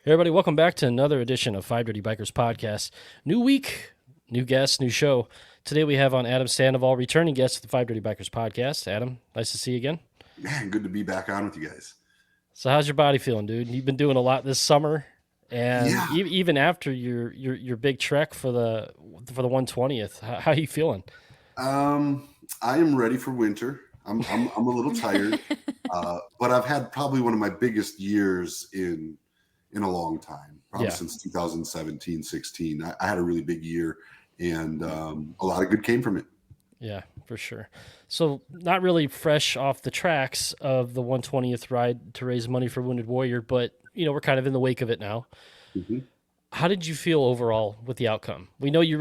Hey everybody, welcome back to another edition of Five Dirty Bikers Podcast. New week, new guest, new show. Today we have on Adam Sandoval, returning guest to the Five Dirty Bikers Podcast. Adam, nice to see you again. Man, good to be back on with you guys. So how's your body feeling, dude? You've been doing a lot this summer, and Yeah, even after your big trek for the 120th. How are you feeling? I am ready for winter. I'm a little tired, but I've had probably one of my biggest years in a long time, probably Yeah, since 2017, 16. I had a really big year, and a lot of good came from it. yeah, for sure. So not really fresh off the tracks of the 120th ride to raise money for Wounded Warrior, but we're kind of in the wake of it now. Mm-hmm. How did you feel overall with the outcome? We know your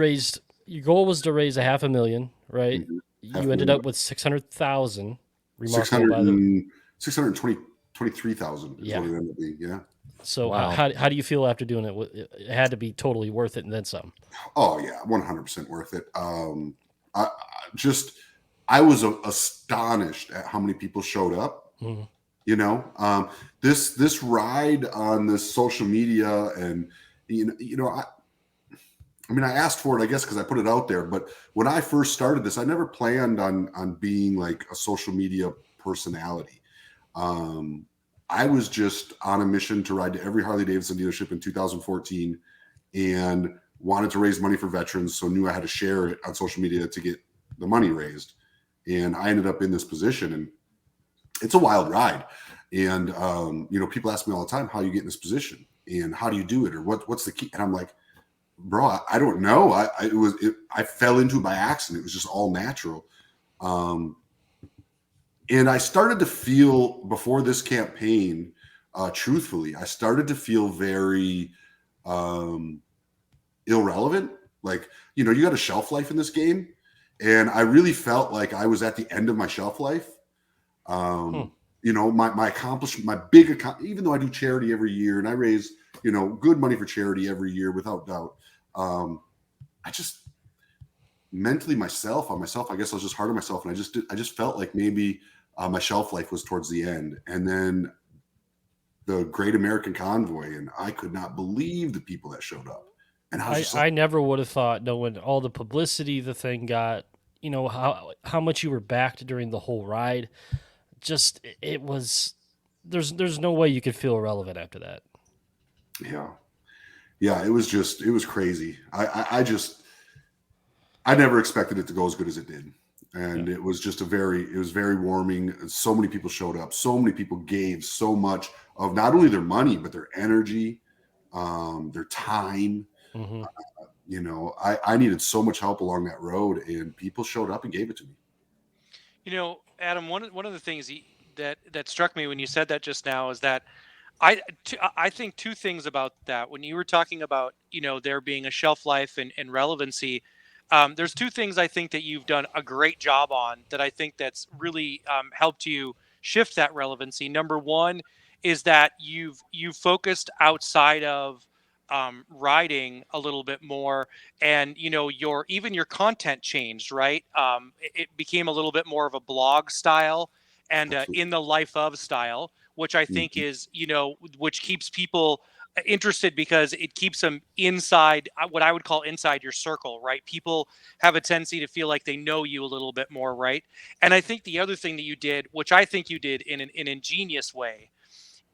goal was to raise a half a million, right? Mm-hmm. Half You a ended million up bucks. with 600,000. Remarkable 600 by the and 623,000 is yeah. what it ended up being. Yeah. So Wow. how do you feel after doing it? It had to be totally worth it and then some. Oh yeah, 100% worth it. I just I was astonished at how many people showed up. Mhm. You know, this ride on this social media, and I mean, I asked for it, I guess, because I put it out there. But when I first started this, I never planned on being like a social media personality. Um, I was just on a mission to ride to every Harley Davidson dealership in 2014, and wanted to raise money for veterans, so knew I had to share it on social media to get the money raised. And I ended up in this position, and it's a wild ride. And people ask me all the time, how you get in this position and how do you do it, or what's the key? And I'm like, bro, I don't know. I fell into it by accident. It was just all natural. Um, and I started to feel before this campaign, truthfully, I started to feel very um, irrelevant. Like, you got a shelf life in this game. And I really felt like I was at the end of my shelf life. Hmm. Um, my accomplishment, my big account, even though I do charity every year and I raise, good money for charity every year without doubt. I just mentally on myself, I guess I was just hard on myself. And I just felt like maybe my shelf life was towards the end. And then the Great American Convoy, and I could not believe the people that showed up. And I was I just like, I never would have thought, knowing all the publicity the thing got, how much you were backed during the whole ride. Just it was there's no way you could feel irrelevant after that. yeah, yeah, it was crazy. I never expected it to go as good as it did. Yeah. And it was just it was very warming. So many people showed up. So many people gave so much of not only their money, but their energy, their time. Hmm. I needed so much help along that road, and people showed up and gave it to me. Adam, one of the things that struck me when you said that just now is that I think two things about that. When you were talking about there being a shelf life and relevancy, there's two things I think that you've done a great job on that I think that's really helped you shift that relevancy. Number one is that you've focused outside of writing a little bit more, and your content changed, right? It became a little bit more of a blog style and Absolutely. in the life of style, which I think Mhm. is which keeps people interested because it keeps them inside what I would call inside your circle, right? People have a tendency to feel like they know you a little bit more, right? And I think the other thing that you did, which I think you did in an ingenious way,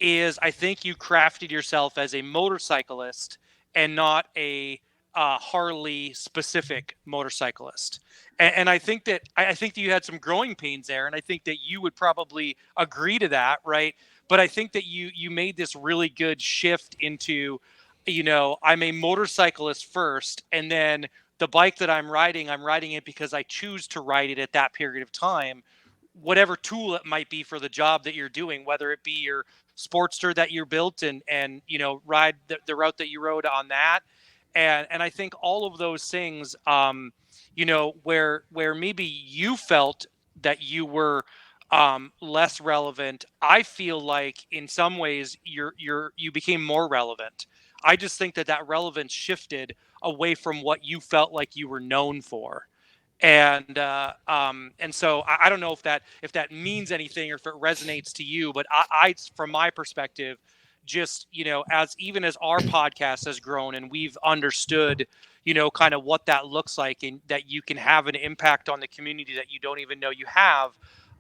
is I think you crafted yourself as a motorcyclist and not a Harley specific motorcyclist. And I think that you had some growing pains there, and I think that you would probably agree to that, right? But I think that you made this really good shift into, I'm a motorcyclist first, and then the bike that I'm riding it because I choose to ride it at that period of time, whatever tool it might be for the job that you're doing, whether it be your Sportster that you built and ride the route that you rode on that. And I think all of those things, where maybe you felt that you were less relevant, I feel like in some ways you became more relevant. I just think that relevance shifted away from what you felt like you were known for. And so I don't know if that means anything or if it resonates to you, but I from my perspective, just, as even as our podcast has grown and we've understood, kind of what that looks like, and that you can have an impact on the community that you don't even know you have.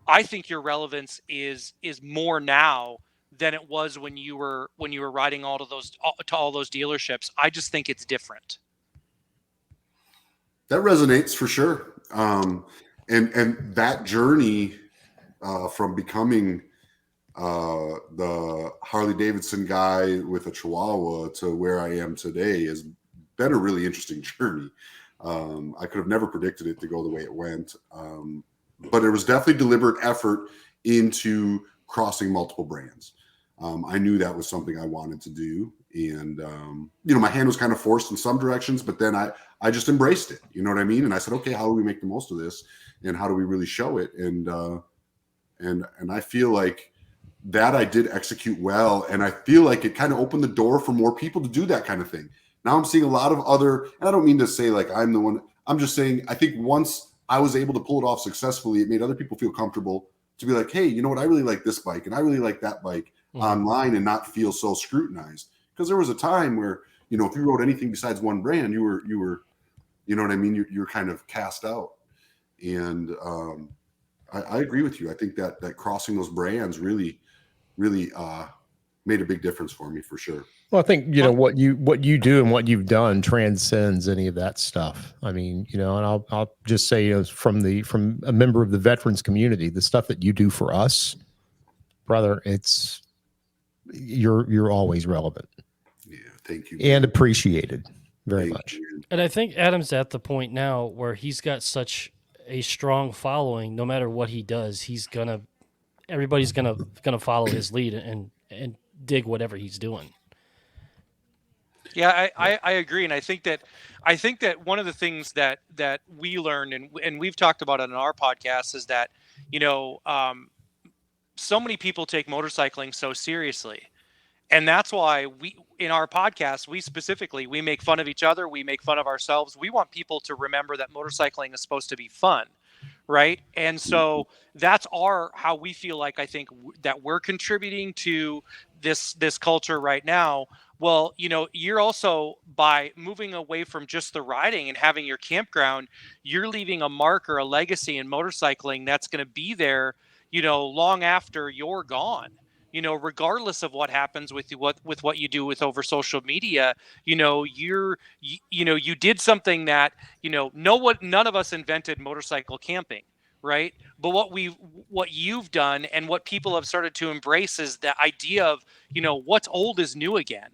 I think your relevance is more now than it was when you were riding to all those dealerships. I just think it's different. That resonates for sure. And that journey from becoming the Harley Davidson guy with a Chihuahua to where I am today has been a really interesting journey. I could have never predicted it to go the way it went. But it was definitely deliberate effort into crossing multiple brands. I knew that was something I wanted to do. And, my hand was kind of forced in some directions, but then I just embraced it. You know what I mean? And I said, okay, how do we make the most of this? And how do we really show it? And I feel like that I did execute well. And I feel like it kind of opened the door for more people to do that kind of thing. Now I'm seeing a lot of other, and I don't mean to say like I'm the one, I'm just saying, I think once I was able to pull it off successfully, it made other people feel comfortable to be like, hey, you know what? I really like this bike and I really like that bike online, and not feel so scrutinized. Because there was a time where, if you wrote anything besides one brand, you were, you know what I mean? You're kind of cast out. And I agree with you. I think that crossing those brands really made a big difference for me, for sure. Well, I think, what you do and what you've done transcends any of that stuff. I mean, and I'll just say, from a member of the veterans community, the stuff that you do for us, brother, you're always relevant. Yeah. Thank you. And appreciated very much. And I think Adam's at the point now where he's got such a strong following. No matter what he does, everybody's gonna follow his lead and dig whatever he's doing. Yeah, I agree, and I think that one of the things that we learned, and we've talked about it on our podcast, is that so many people take motorcycling so seriously, and that's why we, in our podcast, we make fun of each other, we make fun of ourselves. We want people to remember that motorcycling is supposed to be fun, right? And so that's how we feel like, I think, that we're contributing to this culture right now. Well, you're also, by moving away from just the riding and having your campground, you're leaving a mark or a legacy in motorcycling that's going to be there, long after you're gone. Regardless of what happens with what you do over social media, you did something that, none of us invented motorcycle camping, right? But what you've done and what people have started to embrace is the idea of, what's old is new again.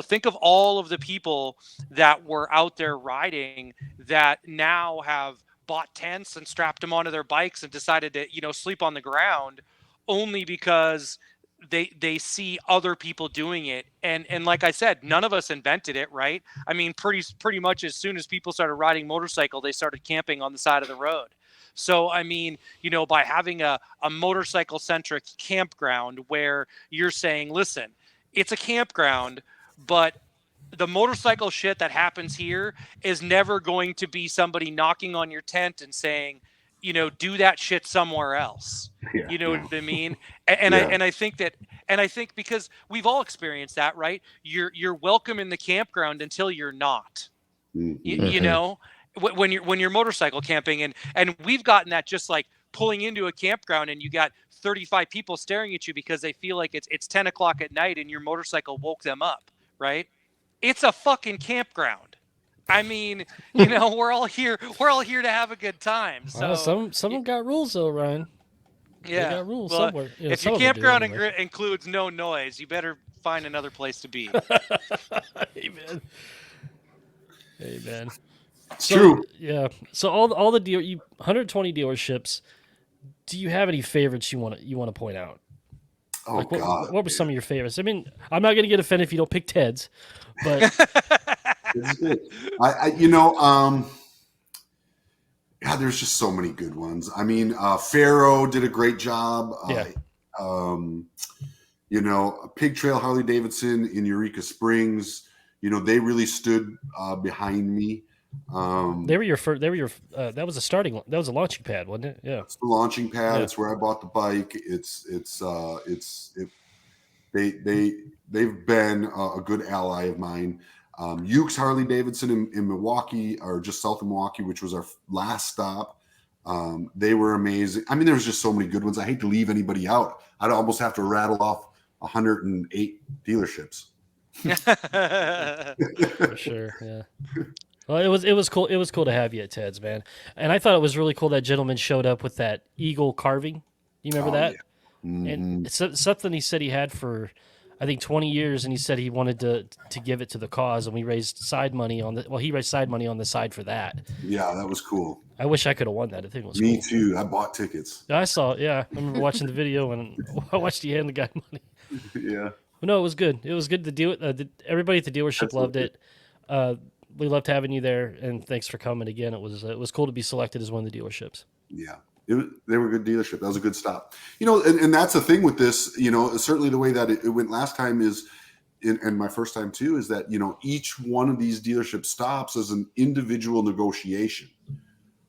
Think of all of the people that were out there riding that now have bought tents and strapped them onto their bikes and decided to, sleep on the ground, only because they see other people doing it. And like I said, none of us invented it, right? I mean, pretty much as soon as people started riding motorcycle, they started camping on the side of the road. So, I mean, by having a motorcycle centric campground where you're saying, listen, it's a campground, but the motorcycle shit that happens here is never going to be somebody knocking on your tent and saying, do that shit somewhere else. Yeah, you know what I mean? And I think because we've all experienced that, right? You're welcome in the campground until you're not. When you're motorcycle camping, and we've gotten that, just like pulling into a campground and you got 35 people staring at you because they feel like it's 10 o'clock at night and your motorcycle woke them up, right? It's a fucking campground. I mean, we're all here to have a good time. So some got rules though, Ryan. Yeah, they got rules well, somewhere. If your campground includes no noise, you better find another place to be. Amen. It's true. Yeah. So all the 120 dealerships. Do you have any favorites you want to point out? Oh, God. What were some of your favorites? I mean, I'm not going to get offended if you don't pick Ted's, but there's just so many good ones. I mean, Faro did a great job. Yeah. Pig Trail Harley Davidson in Eureka Springs, they really stood behind me. They were your first. That was a launching pad, wasn't it? Yeah, it's the launching pad. Yeah. It's where I bought the bike. they've been a good ally of mine. Ukes Harley Davidson in Milwaukee, or just south of Milwaukee, which was our last stop. They were amazing. I mean, there was just so many good ones. I hate to leave anybody out. I'd almost have to rattle off 108 dealerships. For sure, yeah. Well, it was cool. It was cool to have you at Ted's, man. And I thought it was really cool that gentleman showed up with that eagle carving. You remember that? Yeah. Mm-hmm. And it's something he said he had for, I think, 20 years, and he said he wanted to give it to the cause, and we raised side money on the. Well, he raised side money on the side for that. Yeah, that was cool. I wish I could have won that. I think it was Me cool. too. I bought tickets. I saw it. Yeah, I remember watching the video, and I watched you hand the guy money. Yeah. But no, it was good. It was good. Everybody at the dealership That's loved okay. it. We loved having you there, and thanks for coming again. It was cool to be selected as one of the dealerships. Yeah. They were a good dealership. That was a good stop. And that's the thing with this, certainly the way that it went last time is, and my first time too, is that, each one of these dealership stops is an individual negotiation,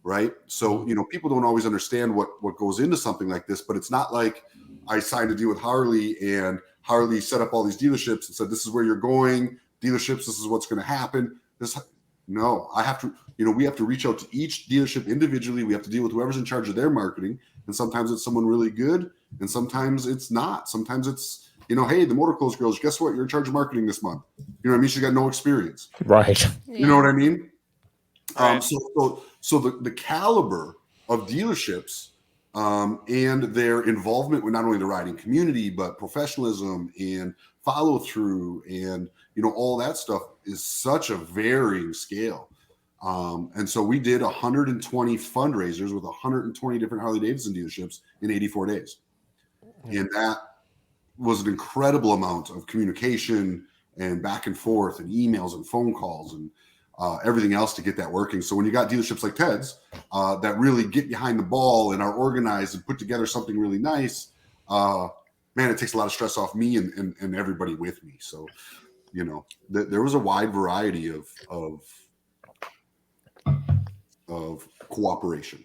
right? So, people don't always understand what goes into something like this, but it's not like I signed a deal with Harley and Harley set up all these dealerships and said, this is where you're going, dealerships, this is what's going to happen. No, I have to, we have to reach out to each dealership individually. We have to deal with whoever's in charge of their marketing. And sometimes it's someone really good, and sometimes it's not. Sometimes it's, hey, the Motor Clothes girls, guess what? You're in charge of marketing this month. You know what I mean? She's got no experience. Right. You know what I mean? Right. So the caliber of dealerships and their involvement with not only the riding community, but professionalism and follow through and, all that stuff is such a varying scale. And so we did 120 fundraisers with 120 different Harley Davidson dealerships in 84 days. And that was an incredible amount of communication and back and forth and emails and phone calls and everything else to get that working. So when you got dealerships like Ted's that really get behind the ball and are organized and put together something really nice, man, it takes a lot of stress off me and everybody with me. So, there was a wide variety of cooperation.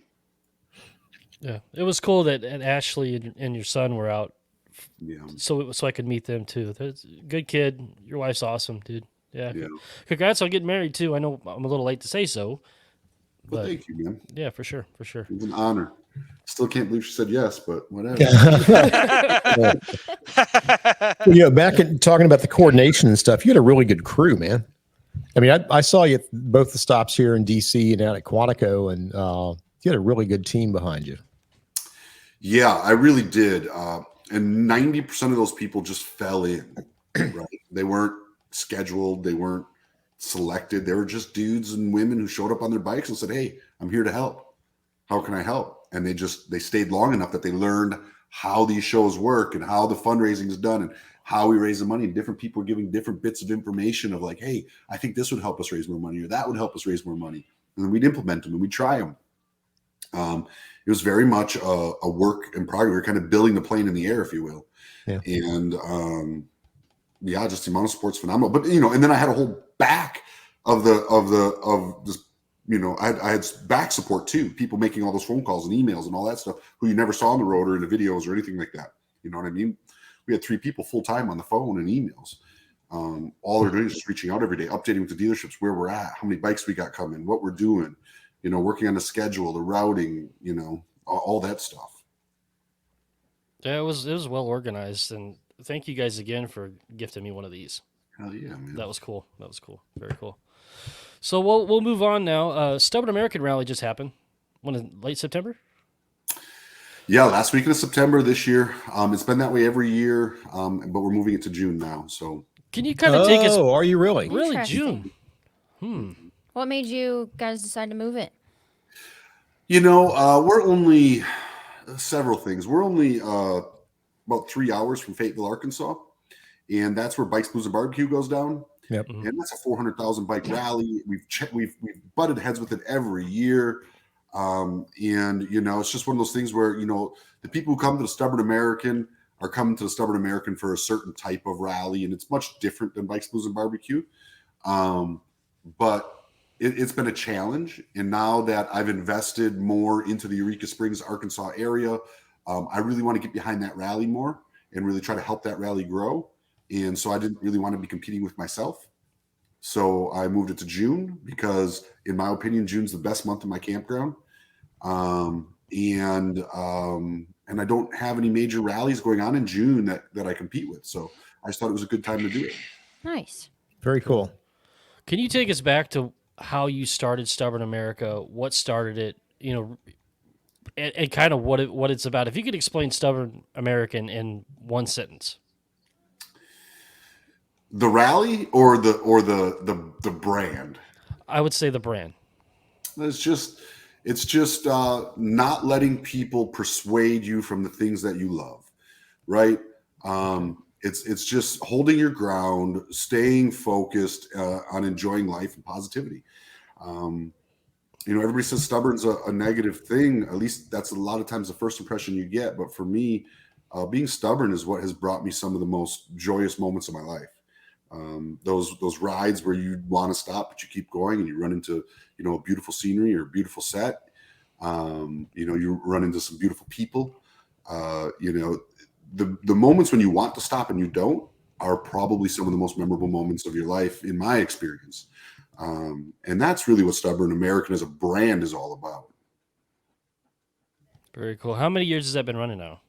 Yeah, it was cool that Ashley and your son were out. Yeah. So I could meet them too. That's a good kid. Your wife's awesome, dude. Yeah. Yeah. Congrats on getting married too. I know I'm a little late to say so. Well, But thank you, man. yeah, for sure. For sure. It was an honor. Still can't believe she said yes, but whatever. Back in talking about the coordination and stuff, you had a really good crew, man. I mean, I saw you at both the stops here in DC and down at Quantico, and you had a really good team behind you. Yeah, I really did. And 90% of those people just fell in, right? They weren't scheduled. They weren't selected. They were just dudes and women who showed up on their bikes and said, hey, I'm here to help. How can I help? And they stayed long enough that they learned how these shows work and how the fundraising is done and how we raise the money. And different people were giving different bits of information of like, hey, I think this would help us raise more money or that would help us raise more money. And then we'd implement them and we'd try them. It was very much a work in progress. We were kind of building the plane in the air, if you will. Yeah. And just the amount of support's phenomenal. But and then I had a whole back of this. I had back support too. People making all those phone calls and emails and all that stuff who you never saw on the road or in the videos or anything like that. You know what I mean? We had 3 people full time on the phone and emails. All they're doing is just reaching out every day, updating with the dealerships where we're at, how many bikes we got coming, what we're doing. Working on the schedule, the routing, all that stuff. Yeah, it was well organized, and thank you guys again for gifting me one of these. Hell yeah, man. That was cool. Very cool. So we'll move on now. Stubborn American Rally just happened. When in late September? Yeah, last week of September this year. It's been that way every year, but we're moving it to June now. So can you kind of take us? Oh, are you really? Really, Interesting. June? What made you guys decide to move it? We're only several things. We're only about 3 hours from Fayetteville, Arkansas, and that's where Bikes, Blues, and Barbecue goes down. Yep. And that's a 400,000 bike rally. We've butted heads with it every year, and it's just one of those things where the people who come to the Stubborn American are coming to the Stubborn American for a certain type of rally, and it's much different than Bikes, Blues, and Barbecue. But it's been a challenge. And now that I've invested more into the Eureka Springs, Arkansas area, I really want to get behind that rally more and really try to help that rally grow. And so I didn't really want to be competing with myself. So I moved it to June because, in my opinion, June's the best month in my campground. And I don't have any major rallies going on in June that I compete with. So I just thought it was a good time to do it. Nice. Very cool. Can you take us back to how you started Stubborn America? What started it? And kind of what it's about. If you could explain Stubborn American in one sentence. The rally or the brand? I would say the brand. It's just not letting people persuade you from the things that you love, right? It's just holding your ground, staying focused on enjoying life and positivity. Everybody says stubborn's a negative thing. At least that's a lot of times the first impression you get. But for me, being stubborn is what has brought me some of the most joyous moments of my life. Those rides where you want to stop, but you keep going and you run into, a beautiful scenery or a beautiful set. You run into some beautiful people. The moments when you want to stop and you don't are probably some of the most memorable moments of your life, in my experience. And that's really what Stubborn American as a brand is all about. Very cool. How many years has that been running now?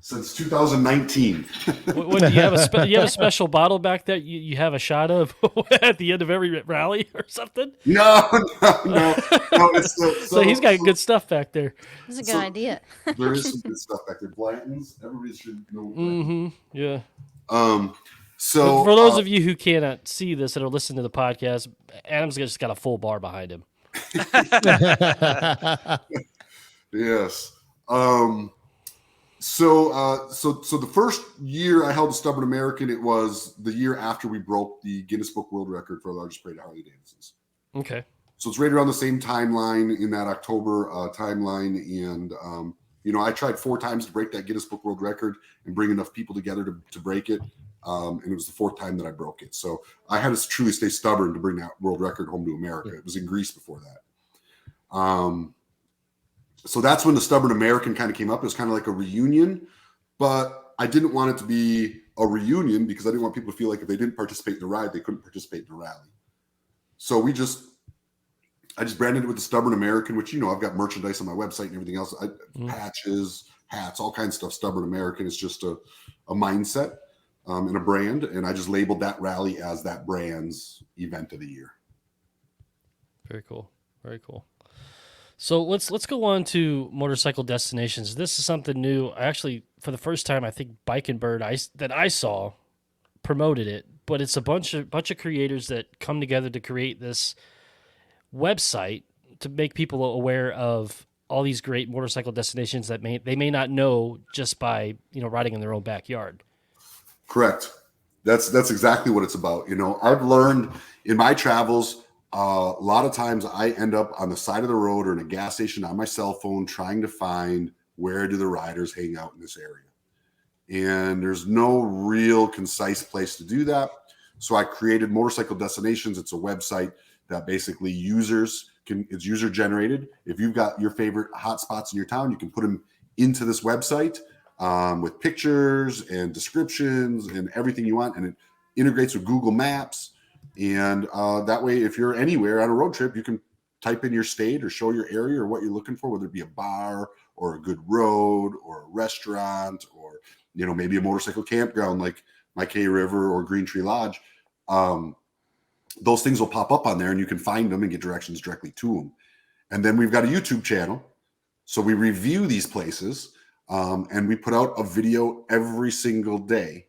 Since 2019. What do you have a special bottle back there you have a shot of at the end of every rally or something? No. It's So he's got good stuff back there. That's a good idea. There is some good stuff back there. Blanton's, everybody should know. Mm-hmm. Yeah. So for those of you who cannot see this that are listening to the podcast, Adam's just got a full bar behind him. Yes. So the first year I held a Stubborn American, it was the year after we broke the Guinness Book World Record for the largest parade of Harley Davidsons. Okay. So it's right around the same timeline, in that October timeline. And, I tried 4 times to break that Guinness Book World Record and bring enough people together to break it. And it was the 4th time that I broke it. So I had to truly stay stubborn to bring that world record home to America. It was in Greece before that. So that's when the Stubborn American kind of came up. It was kind of like a reunion, but I didn't want it to be a reunion because I didn't want people to feel like if they didn't participate in the ride, they couldn't participate in the rally. So I just branded it with the Stubborn American, which, I've got merchandise on my website and everything else. Patches, hats, all kinds of stuff. Stubborn American is just a mindset and a brand. And I just labeled that rally as that brand's event of the year. Very cool. Very cool. So let's go on to motorcycle destinations. This is something new. I actually, for the first time, I think Bike and Bird that I saw promoted it, but it's a bunch of creators that come together to create this website to make people aware of all these great motorcycle destinations that they may not know just by riding in their own backyard. Correct. That's exactly what it's about. I've learned in my travels. A lot of times I end up on the side of the road or in a gas station on my cell phone trying to find where do the riders hang out in this area. And there's no real concise place to do that. So I created Motorcycle Destinations. It's a website that basically it's user generated. If you've got your favorite hotspots in your town, you can put them into this website with pictures and descriptions and everything you want. And it integrates with Google Maps. And that way, if you're anywhere on a road trip, you can type in your state or show your area or what you're looking for, whether it be a bar or a good road or a restaurant or, maybe a motorcycle campground like my K River or Green Tree Lodge. Those things will pop up on there and you can find them and get directions directly to them. And then we've got a YouTube channel. So we review these places and we put out a video every single day.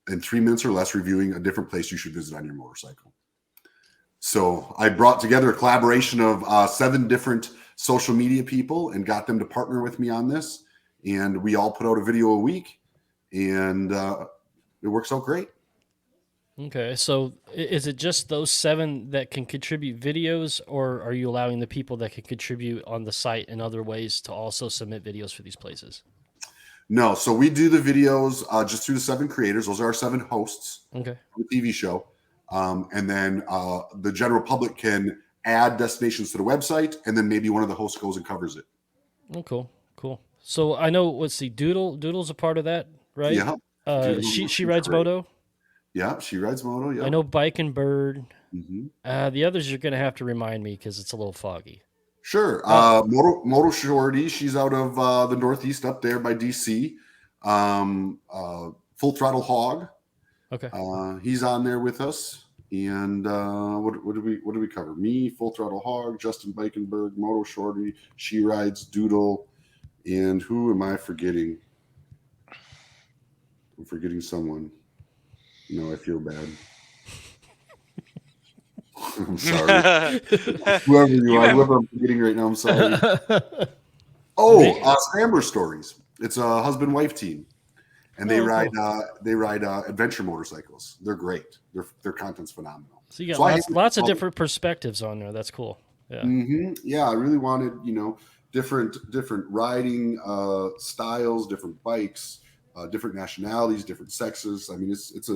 In 3 minutes or less, reviewing a different place you should visit on your motorcycle. So I brought together a collaboration of 7 different social media people and got them to partner with me on this. And we all put out a video a week, and it works out great. Okay, so is it just those 7 that can contribute videos, or are you allowing the people that can contribute on the site in other ways to also submit videos for these places? No, so we do the videos just through the 7 creators. Those are our 7 hosts. Okay. The TV show. And then the general public can add destinations to the website, and then maybe one of the hosts goes and covers it. Oh, cool. So I know. Let's see. Doodle's a part of that, right? Yeah. She She's rides great. moto. Yeah, she rides moto. Yeah. I know Bike and Bird. Hmm. The others you're gonna have to remind me because it's a little foggy. Sure. Moto Shorty, she's out of the Northeast up there by DC. Full Throttle Hog, Okay. he's on there with us. And what do we cover? Me, Full Throttle Hog, Justin Bikenberg, Moto Shorty, She Rides, Doodle, and who am I forgetting? I'm forgetting someone. No, I feel bad. I'm sorry. Whoever you are, whoever I'm forgetting right now, I'm sorry. Oh, Amber Stories. It's a husband-wife team, and they ride adventure motorcycles. They're great. Their content's phenomenal. So you got lots of different perspectives on there. That's cool. Yeah. Mm-hmm. Yeah, I really wanted different riding styles, different bikes, different nationalities, different sexes. I mean, it's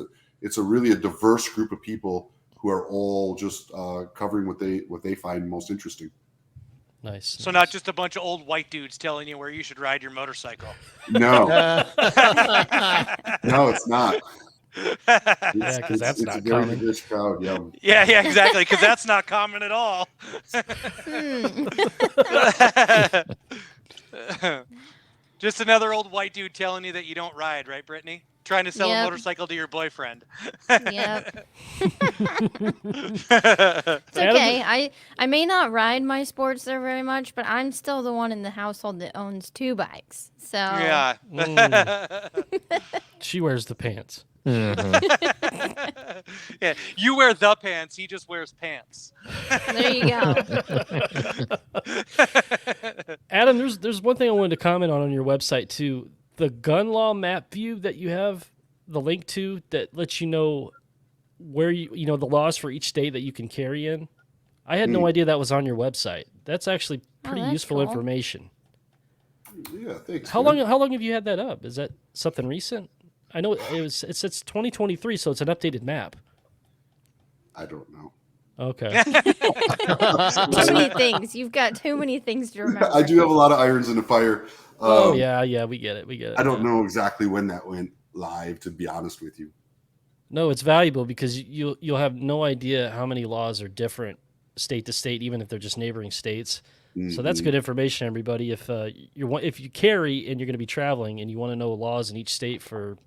a really a diverse group of people who are all just covering what they find most interesting. Nice. So not just a bunch of old white dudes telling you where you should ride your motorcycle. No, no, it's not. Yeah, because that's not a very common. diverse crowd. Yeah. Yeah, exactly. Because that's not common at all. Just another old white dude telling you that you don't ride, right, Brittany? Trying to sell a motorcycle to your boyfriend. Yep. It's okay. I may not ride my Sportster very much, but I'm still the one in the household that owns 2 bikes. So Yeah. She wears the pants. Mhm. Yeah. You wear the pants. He just wears pants. there you go. Adam, there's one thing I wanted to comment on your website too. The gun law map view that you have the link to that lets you know where you know the laws for each state that you can carry in. I had no idea that was on your website. That's actually pretty that's useful cool. information. Yeah, thanks. How man. long have you had that up? Is that something recent? I know it's 2023, so it's an updated map. I don't know. Okay. Too many things. You've got too many things to remember. I do have a lot of irons in the fire. Yeah, we get it. I don't know exactly when that went live, to be honest with you. No, it's valuable because you'll have no idea how many laws are different state to state, even if they're just neighboring states. Mm-hmm. So that's good information, everybody. If you carry and you're going to be traveling and you want to know laws in each state for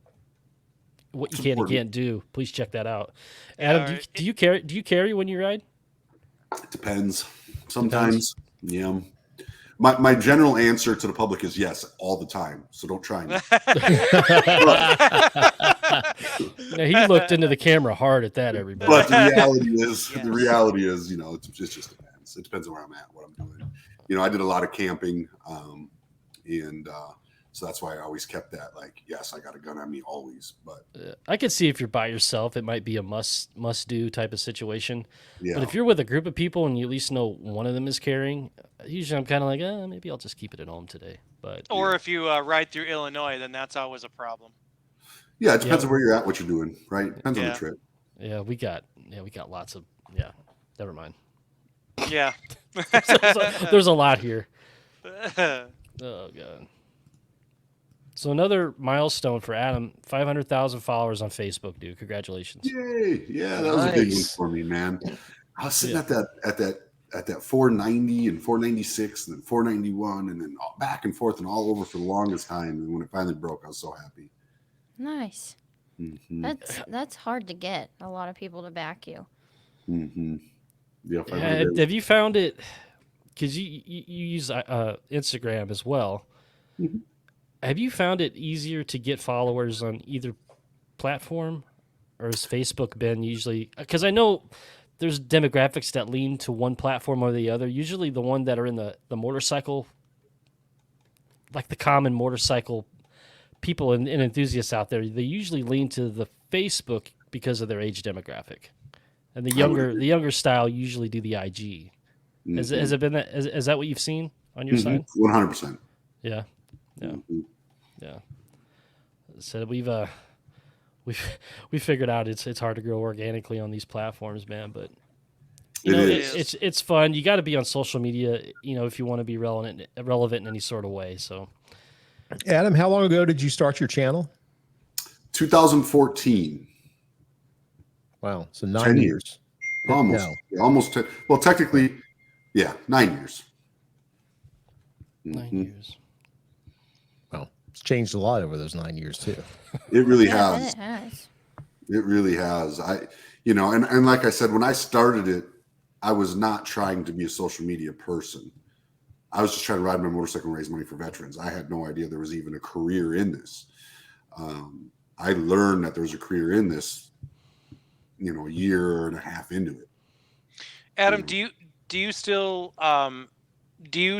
what you can and can't do, please check that out. Adam, do you carry when you ride? It depends. Sometimes, yeah. My general answer to the public is yes, all the time. So don't try me. Now, he looked into the camera hard at that, everybody. But the reality is, it just depends. It depends on where I'm at, what I'm doing. I did a lot of camping, and so that's why I always kept that. Like, yes, I got a gun on me always. But I could see if you're by yourself, it might be a must do type of situation. yeah, But if you're with a group of people and you at least know one of them is carrying, usually I'm kind of like, maybe I'll just keep it at home today. But Or if you ride through Illinois, then that's always a problem. yeah, it depends on where you're at, what you're doing, right? Depends on the trip. Yeah, we got lots of never mind. Yeah. There's a lot here. Oh god. So another milestone for Adam, 500,000 followers on Facebook, dude. Congratulations. Yay! Yeah, that was a big one for me, man. I was sitting at that 490 and 496 and then 491 and then back and forth and all over for the longest time. And when it finally broke, I was so happy. Nice. Mm-hmm. That's hard to get a lot of people to back you. Mm-hmm. Yeah, have you found it? Because you use Instagram as well. Mm-hmm. Have you found it easier to get followers on either platform, or has Facebook been usually? Because I know there's demographics that lean to one platform or the other. Usually, the one that are in the motorcycle, like the common motorcycle people and enthusiasts out there, they usually lean to the Facebook because of their age demographic, and the younger style usually do the IG. Mm-hmm. Has it been that? Is that what you've seen on your side? 100%. Yeah. Mm-hmm. Yeah. So we figured out it's hard to grow organically on these platforms, man. But You It know, is. it's fun. You got to be on social media, if you want to be relevant in any sort of way. So, Adam, how long ago did you start your channel? 2014. Wow, so 10 9 years. years. Almost. No. Yeah, almost 10. Well, technically, yeah, 9 years. 9 Mhm. years. Well, it's changed a lot over those 9 years too. It really Yeah, I has. bet it has. It really has. And like I said, when I started it, I was not trying to be a social media person. I was just trying to ride my motorcycle and raise money for veterans. I had no idea there was even a career in this. I learned that there's a career in this, a year and a half into it. Adam, You do you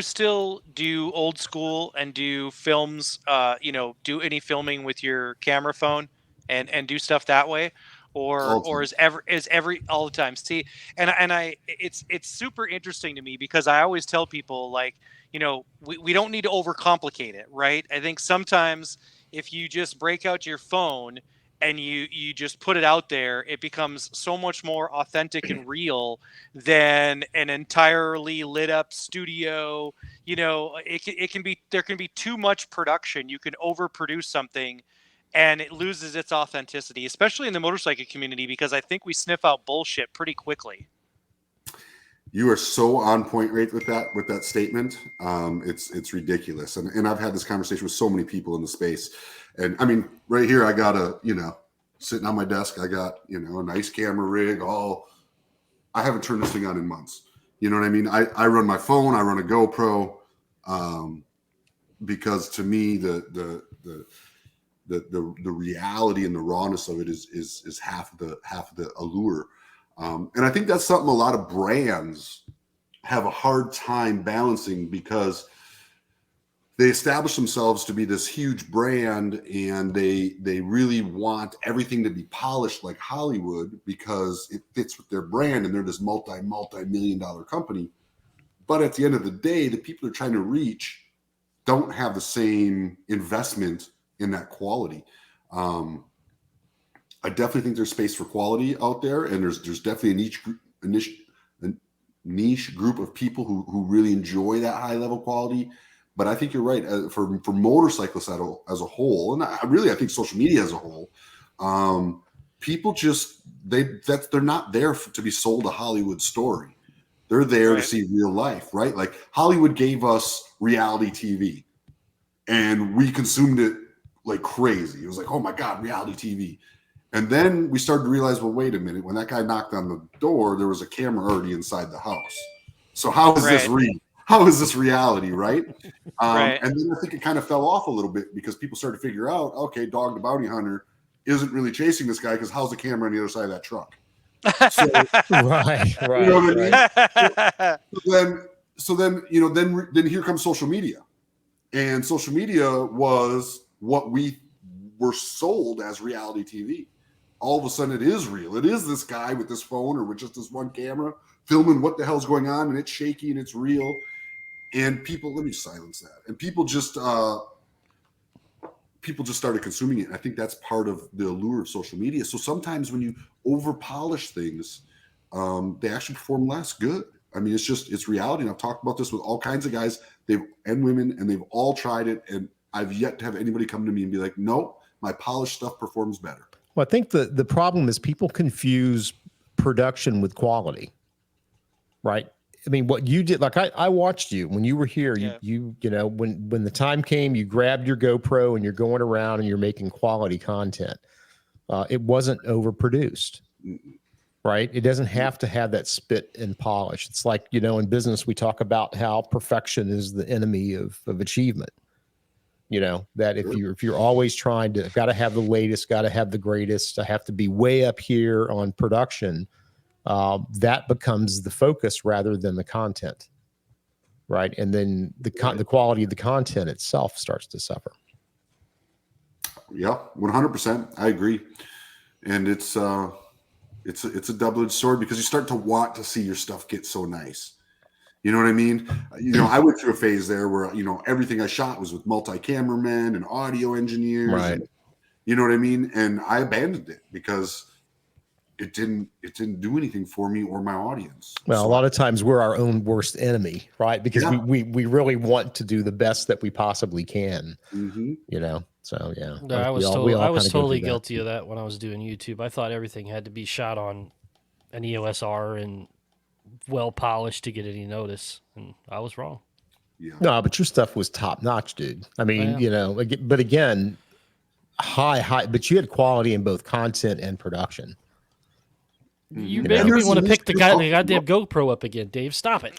still do old school and do films? Do any filming with your camera phone and do stuff that way, All the or time. is every all the time? See, it's super interesting to me because I always tell people like we don't need to overcomplicate it, right? I think sometimes if you just break out your phone and you just put it out there, it becomes so much more authentic and real than an entirely lit up studio. It can be, there can be too much production. You can overproduce something and it loses its authenticity, especially in the motorcycle community, because I think we sniff out bullshit pretty quickly. You are so on point right with that statement. It's ridiculous. And I've had this conversation with so many people in the space. And I mean, right here, I got sitting on my desk, I got, a nice camera rig, I haven't turned this thing on in months. You know what I mean? I run my phone, I run a GoPro, because to me, the reality and the rawness of it is half the allure. And I think that's something a lot of brands have a hard time balancing because they establish themselves to be this huge brand and they really want everything to be polished like Hollywood because it fits with their brand and they're this multi-million dollar company. But at the end of the day, the people they're trying to reach don't have the same investment in that quality. I definitely think there's space for quality out there, and there's definitely a niche group of people who really enjoy that high level quality. But I think you're right for motorcyclists as a whole, and I think social media as a whole, people just they're not there to be sold a Hollywood story. They're there to see real life, right? Like Hollywood gave us reality TV, and we consumed it like crazy. It was like, oh my God, reality TV. And then we started to realize, well, wait a minute. When that guy knocked on the door, there was a camera already inside the house. So how is this real? How is this reality, right? And then I think it kind of fell off a little bit because people started to figure out, okay, Dog the Bounty Hunter isn't really chasing this guy because how's the camera on the other side of that truck? So, Right. you know what I mean? Then here comes social media. And social media was what we were sold as reality TV. All of a sudden it is real. It is this guy with this phone or with just this one camera filming what the hell's going on, and it's shaky and it's real. And people, let me silence that. And people just started consuming it. I think that's part of the allure of social media. So sometimes when you over polish things, they actually perform less good. I mean, it's reality. And I've talked about this with all kinds of guys, and women, and they've all tried it. And I've yet to have anybody come to me and be like, no, my polished stuff performs better. Well, I think the problem is people confuse production with quality, right? I mean, what you did, like I watched you when you were here. Yeah. You know, when the time came, you grabbed your GoPro and you're going around and you're making quality content. It wasn't overproduced, right? It doesn't have to have that spit and polish. It's like, in business we talk about how perfection is the enemy of achievement. That if you're always trying to, got to have the latest, got to have the greatest, I have to be way up here on production, that becomes the focus rather than the content, right? And then the quality of the content itself starts to suffer. Yeah, 100%. I agree. And it's a double-edged sword because you start to want to see your stuff get so nice. You know what I mean? I went through a phase there where, everything I shot was with multi-cameramen and audio engineers. Right. And, you know what I mean? And I abandoned it because it didn't do anything for me or my audience. Well, So a lot of times we're our own worst enemy, right? Because Yeah. we really want to do the best that we possibly can, Mhm. So yeah, No, I was we all was kinda go totally through that. guilty of that when I was doing YouTube. I thought everything had to be shot on an EOS R and well polished to get any notice, and I was wrong. Yeah. No, but your stuff was top notch, dude. I mean, Yeah. but again, high, but you had quality in both content and production. You're Mhm. making And me there's want to a pick the niche- goddamn GoPro up again, Dave. Stop it.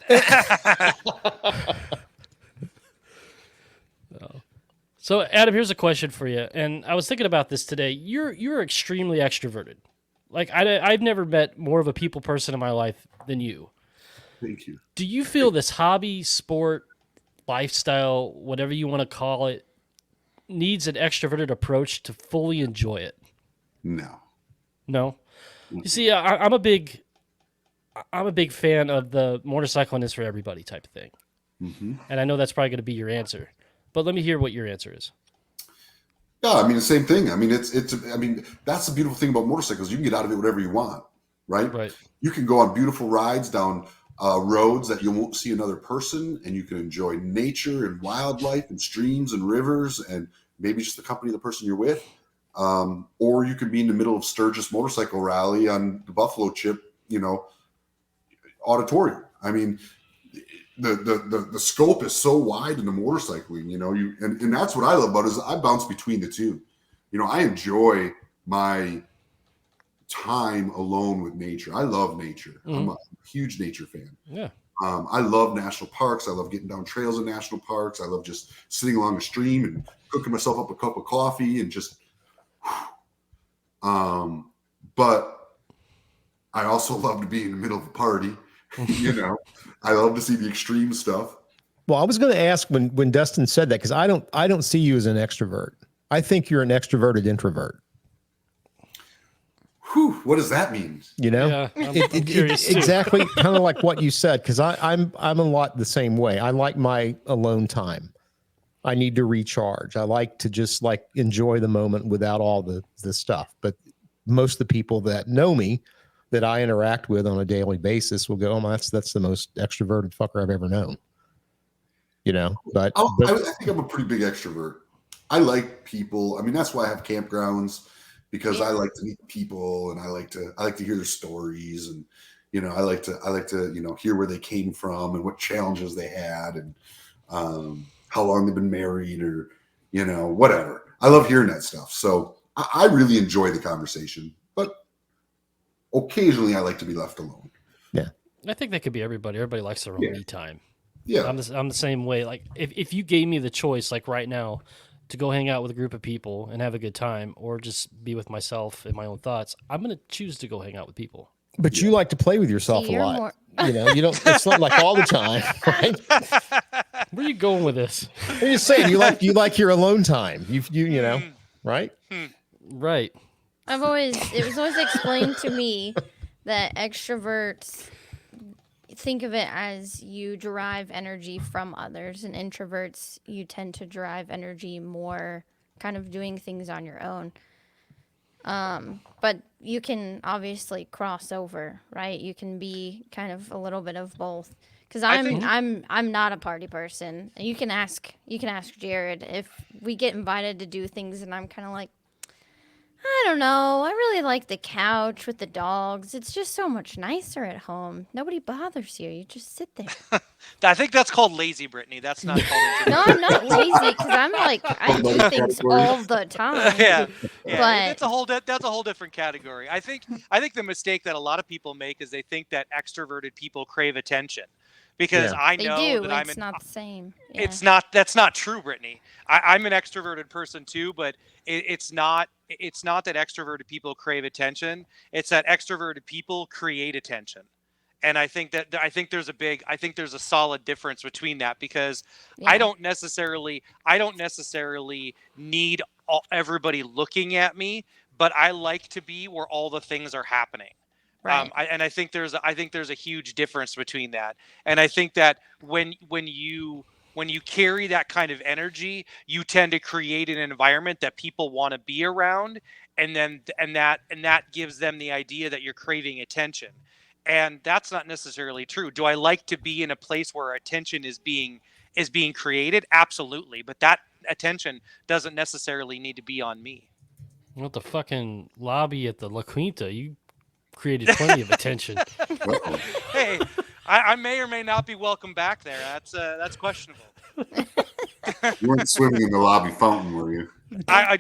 So, Adam, here's a question for you. And I was thinking about this today. You're extremely extroverted. Like I've never met more of a people person in my life than you. Thank you. Do you feel this hobby, sport, lifestyle, whatever you want to call it, needs an extroverted approach to fully enjoy it? No. No. You see, I'm a big fan of the motorcycling is for everybody type of thing, Mhm. and I know that's probably going to be your answer. But let me hear what your answer is. Yeah, I mean the same thing. I mean it's I mean that's the beautiful thing about motorcycles. You can get out of it whatever you want, right? Right. You can go on beautiful rides down roads that you won't see another person, and you can enjoy nature and wildlife and streams and rivers and maybe just the company of the person you're with. Or you can be in the middle of Sturgis Motorcycle Rally on the Buffalo Chip, auditorium. I mean, the scope is so wide in the motorcycling, and that's what I love about it is I bounce between the two. I enjoy my time alone with nature. I love nature. I'm a huge nature fan. Yeah. I love national parks. I love getting down trails in national parks. I love just sitting along a stream and cooking myself up a cup of coffee and just but I also love to be in the middle of a party. I love to see the extreme stuff. Well, I was going to ask when Dustin said that because I don't see you as an extrovert. I think you're an extroverted introvert. Whew, what does that mean? Yeah, I'm curious too. Exactly, kind of like what you said. Because I'm a lot the same way. I like my alone time. I need to recharge. I like to just enjoy the moment without all the stuff. But most of the people that know me, that I interact with on a daily basis, will go, "Oh, that's the most extroverted fucker I've ever known." But I think I'm a pretty big extrovert. I like people. I mean, that's why I have campgrounds, because I like to meet people and I like to hear their stories, and I like to hear where they came from and what challenges they had, and how long they've been married, or whatever. I love hearing that stuff. So I really enjoy the conversation, but occasionally I like to be left alone. Yeah, I think that could be everybody. Everybody likes their own me time. Yeah, I'm the same way. Like if you gave me the choice, like right now, to go hang out with a group of people and have a good time, or just be with myself and my own thoughts, I'm going to choose to go hang out with people. But you like to play with yourself See, a you're lot. more- You don't. It's not like all the time, right? Where are you going with this? I'm just saying you like your alone time. You right? Right. It was always explained to me that extroverts think of it as you derive energy from others, and introverts, you tend to derive energy more kind of doing things on your own. But you can obviously cross over, right? You can be kind of a little bit of both. Because I'm not a party person. You can ask Jared if we get invited to do things, and I'm kind of like, I don't know. I really like the couch with the dogs. It's just so much nicer at home. Nobody bothers you. You just sit there. I think that's called lazy, Brittany. That's not called No, I'm not lazy because I do things all the time. yeah. But That's a whole different category. I think the mistake that a lot of people make is they think that extroverted people crave attention. Because I they know do. that It's not the same. Yeah. that's not true, Brittany. I'm an extroverted person too, but it's not that extroverted people crave attention. It's that extroverted people create attention. And I think there's a solid difference between that, because I don't necessarily need everybody looking at me, but I like to be where all the things are happening. Right. I think there's a huge difference between that. And I think that when you when you carry that kind of energy, you tend to create an environment that people want to be around, and that gives them the idea that you're craving attention. And that's not necessarily true. Do I like to be in a place where attention is being created? Absolutely, but that attention doesn't necessarily need to be on me. What the fucking lobby at the La Quinta? You created plenty of attention. Uh-oh. Hey, I may or may not be welcome back there. That's questionable. You weren't swimming in the lobby fountain, were you?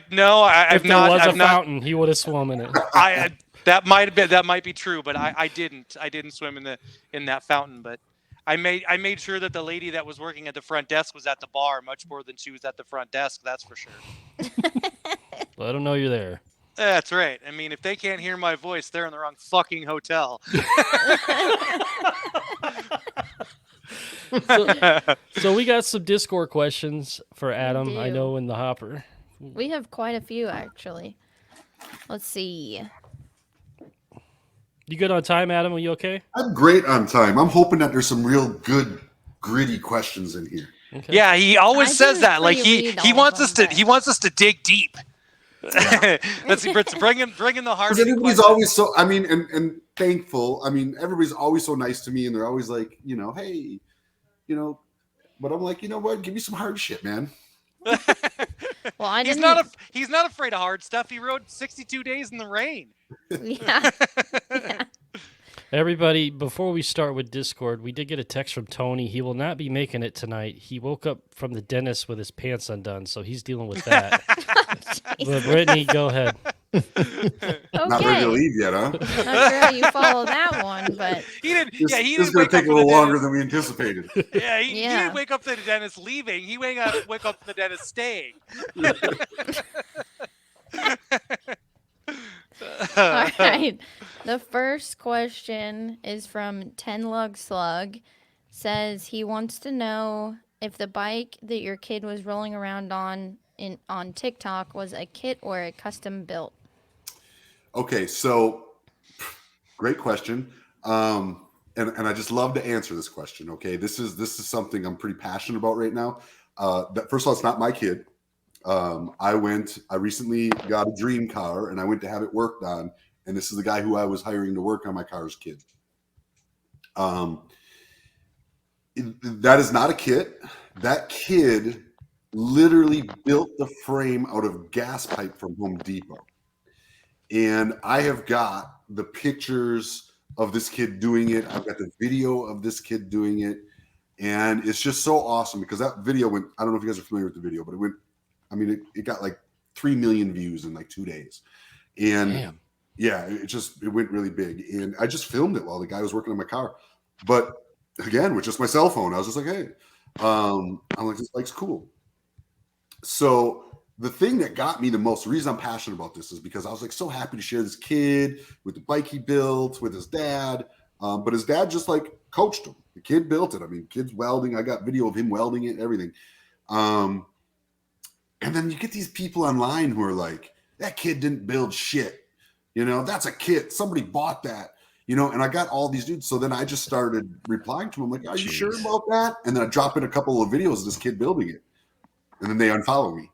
No, I've If there not. was I've a not. fountain, he would have swum in it. That might be true, but I didn't swim in that fountain. But I made sure that the lady that was working at the front desk was at the bar much more than she was at the front desk. That's for sure. Let them know you're there. That's right. I mean, if they can't hear my voice, they're in the wrong fucking hotel. So we got some Discord questions for Adam. I do. know in the hopper. We have quite a few, actually. Let's see. You good on time, Adam? Are you okay? I'm great on time. I'm hoping that there's some real good, gritty questions in here. Okay. Yeah, he always I says didn't that. Like pre-read he all wants of us them, to he wants us to dig deep. Let's see, Brits, bring in the hard. Because everybody's always so, I mean, and thankful. I mean, everybody's always so nice to me, and they're always like, hey, but I'm like, you know what? Give me some hard shit, man. Well, I He's didn't. he's not afraid of hard stuff. He rode 62 days in the rain. Yeah. Yeah. Everybody, before we start with Discord, we did get a text from Tony. He will not be making it tonight. He woke up from the dentist with his pants undone, so he's dealing with that. But Brittany, go ahead. Not ready to Okay. leave yet, huh? Not sure how you follow that one, but He didn't. This, Yeah, he this is didn't going wake to up take a from the little longer dentist. than we anticipated. Yeah, he Yeah. didn't wake up to the dentist leaving. He wake up from the dentist staying. all right. The first question is from Ten Lug Slug. Says he wants to know if the bike that your kid was rolling around on TikTok was a kit or a custom built. Okay, so great question. And I just love to answer this question. Okay, this is something I'm pretty passionate about right now. First of all, it's not my kid. I recently got a dream car and I went to have it worked on. And this is the guy who I was hiring to work on my car's kid. That is not a kit. That kid literally built the frame out of gas pipe from Home Depot. And I have got the pictures of this kid doing it. I've got the video of this kid doing it. And it's just so awesome because that video went, I don't know if you guys are familiar with the video, but it got like 3 million views in like 2 days. And Damn. yeah, it went really big. And I just filmed it while the guy was working on my car. But again, with just my cell phone, I was just like, hey, I'm like, this bike's cool. So the thing that got me the most, the reason I'm passionate about this is because I was like so happy to share this kid with the bike he built with his dad. But his dad just like coached him. The kid built it. I mean, kid's welding. I got video of him welding it, everything. And then you get these people online who are like, that kid didn't build shit. That's a kit. Somebody bought that. And I got all these dudes. So then I just started replying to them like, are you sure about that? And then I drop in a couple of videos of this kid building it. And then they unfollow me.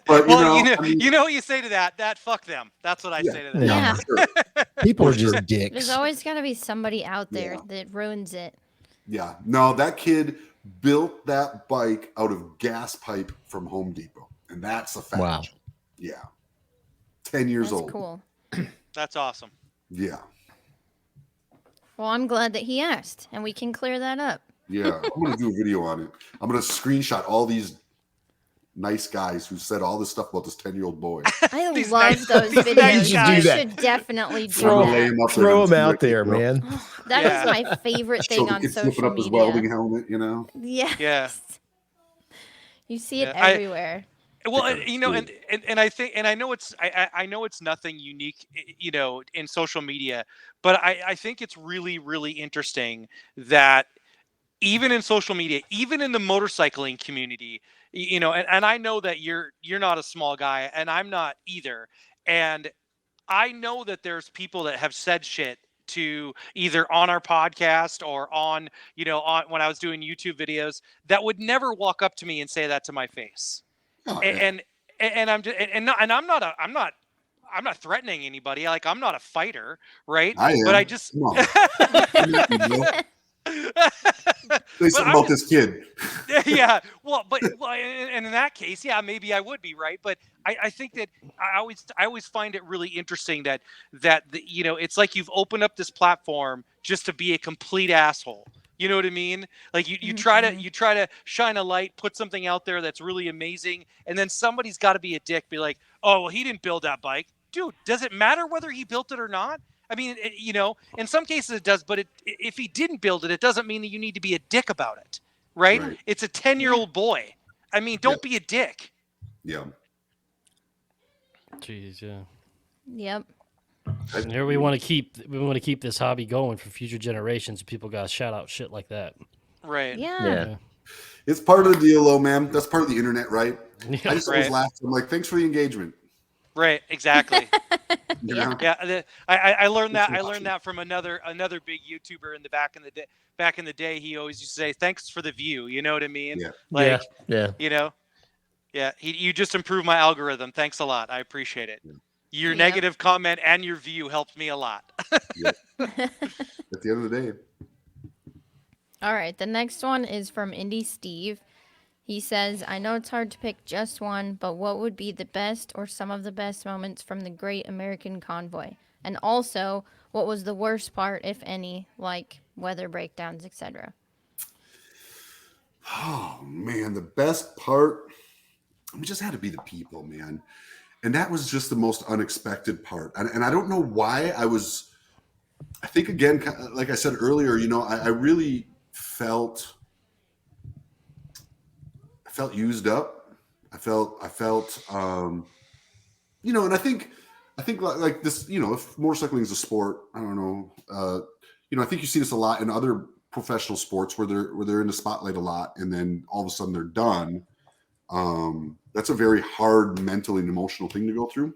But you know what you say to that fuck them. That's what I say to that. Yeah. Sure. People are For sure. just dicks. There's always got to be somebody out there Yeah. that ruins it. Yeah. No, that kid built that bike out of gas pipe from Home Depot. And that's a fact. Wow. Yeah. 10 years That's old. cool. That's awesome. Yeah. Well, I'm glad that he asked, and we can clear that up. Yeah. I'm going to do a video on it. I'm going to screenshot all these nice guys who said all this stuff about this 10-year-old boy. I These love nice- those these videos. nice You guys. should definitely do Throw that. him up Throw on them out Twitter, there, you know? man. That Yeah. is my favorite Show thing the on kid flipping social up his media. welding helmet, Yes. Yeah. You see it Yeah, everywhere. Well, Yeah. and I think, and I know it's nothing unique, in social media, but I think it's really, really interesting that even in social media, even in the motorcycling community, and I know that you're not a small guy, and I'm not either, and I know that there's people that have said shit to either on our podcast or on, on when I was doing YouTube videos that would never walk up to me and say that to my face. Oh, yeah. And I'm just, and I'm not threatening anybody. Like, I'm not a fighter, right? I am. But I just, Come on. Say something about this kid. yeah. Well, and in that case, yeah, maybe I would be right. But I think that I always find it really interesting that it's like you've opened up this platform just to be a complete asshole. You know what I mean? Like you try to shine a light, put something out there that's really amazing, and then somebody's got to be a dick, be like, oh, well, he didn't build that bike, dude. Does it matter whether he built it or not? I mean, in some cases it does, but if he didn't build it, it doesn't mean that you need to be a dick about it, right? It's a 10-year-old boy. I mean, don't be a dick. Yeah. Jeez, yeah. Yep. And here we want to keep this hobby going for future generations. People got to shout out shit like that. Right. Yeah. It's part of the deal, though, man. That's part of the internet, right? Yeah. I just always laugh. I'm like, thanks for the engagement. Right. Exactly. You know? Yeah. I learned that. I learned that from another big YouTuber in the back in the day. Back in the day, he always used to say, "Thanks for the view." You know what I mean? Yeah. Like, Yeah. Yeah. You just improved my algorithm. Thanks a lot. I appreciate it. Yeah. Your Yep. negative comment and your view helped me a lot. Yeah. At the end of the day. All right, the next one is from Indy Steve. He says, I know it's hard to pick just one, but what would be the best or some of the best moments from the Great American Convoy? And also, what was the worst part, if any, like weather breakdowns, etc.? Oh, man, the best part, it just had to be the people, man. And that was just the most unexpected part. And I don't know why I think, again, like I said earlier, I really felt used up. I felt, and I think like this, if motorcycling is a sport, I don't know, I think you see this a lot in other professional sports where they're in the spotlight a lot, and then all of a sudden they're done. That's a very hard mental and emotional thing to go through.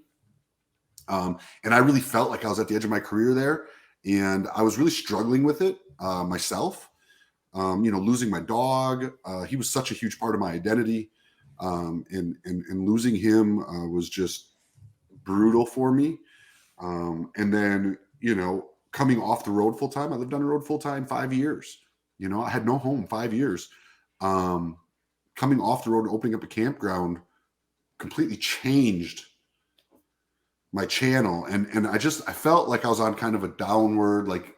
And I really felt like I was at the edge of my career there, and I was really struggling with it myself. Losing my dog, he was such a huge part of my identity. And losing him was just brutal for me. And then, coming off the road full time, I lived on the road full time 5 years. I had no home 5 years. Coming off the road and opening up a campground completely changed my channel. And I felt like I was on kind of a downward, like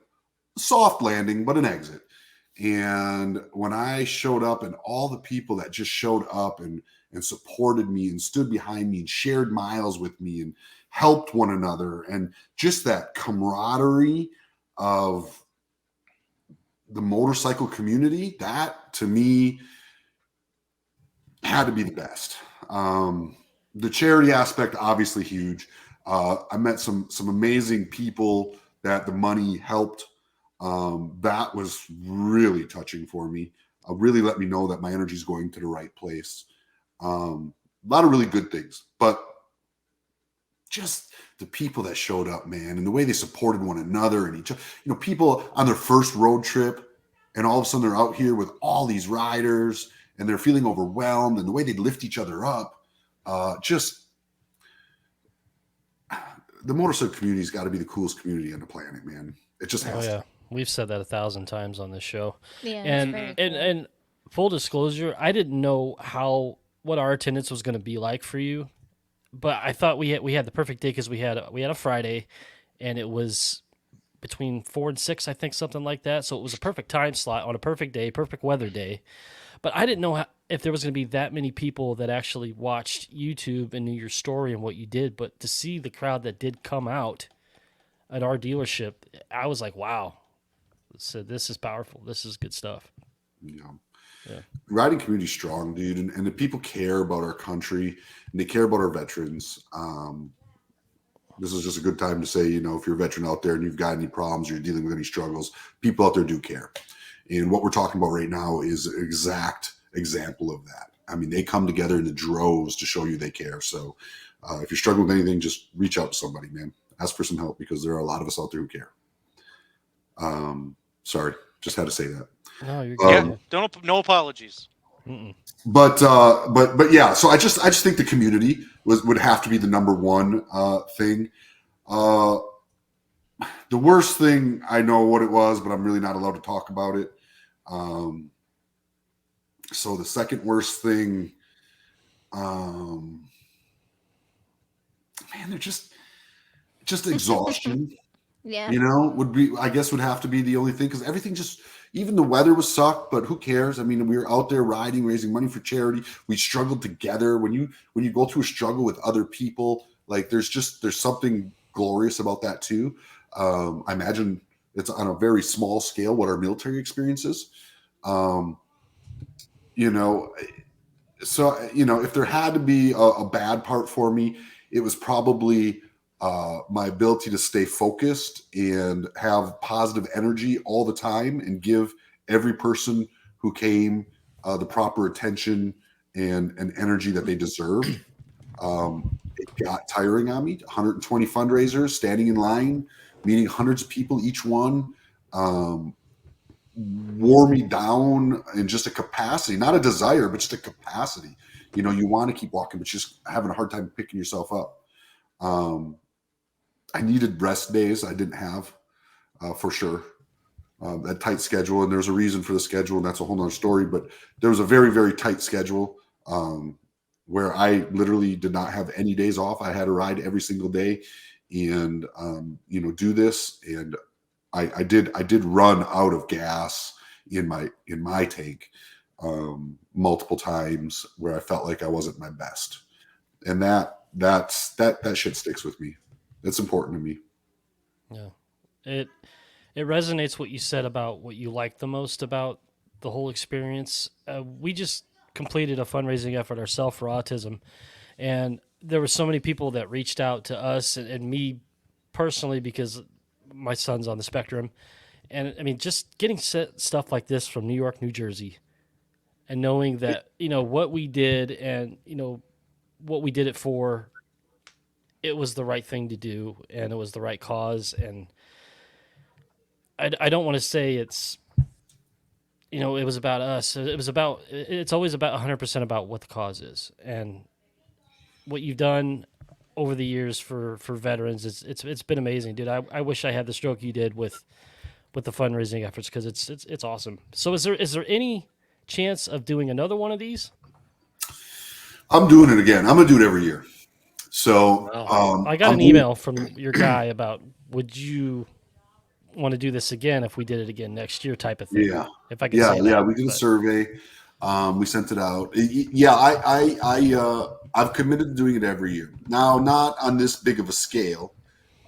soft landing, but an exit. And when I showed up, and all the people that just showed up and supported me and stood behind me and shared miles with me and helped one another, and just that camaraderie of the motorcycle community, that to me had to be the best. The charity aspect, obviously huge. I met some amazing people that the money helped. That was really touching for me. Really let me know that my energy is going to the right place. A lot of really good things, but just the people that showed up, man, and the way they supported one another and each other, people on their first road trip, and all of a sudden they're out here with all these riders and they're feeling overwhelmed, and the way they lift each other up, just the motorcycle community's got to be the coolest community on the planet, man. It just has. Oh yeah, we've said that 1,000 times on this show. Yeah, and it's very cool. and full disclosure, I didn't know what our attendance was going to be like for you, but I thought we had the perfect day because we had a Friday, and it was between 4 and 6, I think, something like that. So it was a perfect time slot on a perfect day, perfect weather day. But I didn't know if there was going to be that many people that actually watched YouTube and knew your story and what you did. But to see the crowd that did come out at our dealership, I was like, wow. So this is powerful. This is good stuff. Yeah. Riding community strong, dude. And the people care about our country, and they care about our veterans. This is just a good time to say, if you're a veteran out there and you've got any problems, or you're dealing with any struggles, people out there do care. And what we're talking about right now is an exact example of that. I mean, they come together in the droves to show you they care. So if you're struggling with anything, just reach out to somebody, man. Ask for some help, because there are a lot of us out there who care. Sorry, just had to say that. No, you're Yeah, good. no apologies. Mm-mm. But yeah. So I just think the community would have to be the number one thing. The worst thing, I know what it was, but I'm really not allowed to talk about it. So the second worst thing, man, they're just exhaustion. Yeah. Would be, I guess, would have to be the only thing, because everything just, even the weather was sucked, but who cares? I mean, we were out there riding, raising money for charity. We struggled together. When you go through a struggle with other people, like there's something glorious about that too. I imagine it's on a very small scale what our military experience is. You know, so if there had to be a bad part for me, it was probably my ability to stay focused and have positive energy all the time and give every person who came the proper attention and energy that they deserved. It got tiring on me. 120 fundraisers, standing in line, meeting hundreds of people each one. Wore me down in just a capacity, not a desire, but just a capacity. You want to keep walking, but just having a hard time picking yourself up. I needed rest days I didn't have, for sure. That tight schedule, and there's a reason for the schedule, and that's a whole nother story. But there was a very, very tight schedule where I literally did not have any days off. I had to ride every single day, and do this. And I did run out of gas in my tank multiple times where I felt like I wasn't my best, and that shit sticks with me. It's important to me. Yeah. It resonates what you said about what you liked the most about the whole experience. We just completed a fundraising effort ourselves for autism, and there were so many people that reached out to us and me personally, because my son's on the spectrum. And I mean, just getting stuff like this from New York, New Jersey, and knowing that, what we did and, what we did it for, it was the right thing to do and it was the right cause. And I don't want to say it's, it was about us. It's always about 100% about what the cause is and what you've done over the years for veterans. It's been amazing, dude. I wish I had the stroke you did with the fundraising efforts, because it's awesome. So is there any chance of doing another one of these? I'm doing it again. I'm gonna do it every year. So I got an email from your guy about, would you want to do this again if we did it again next year, type of thing. Yeah, If I could say that. We did a survey. We sent it out. Yeah, I've committed to doing it every year. Now, not on this big of a scale.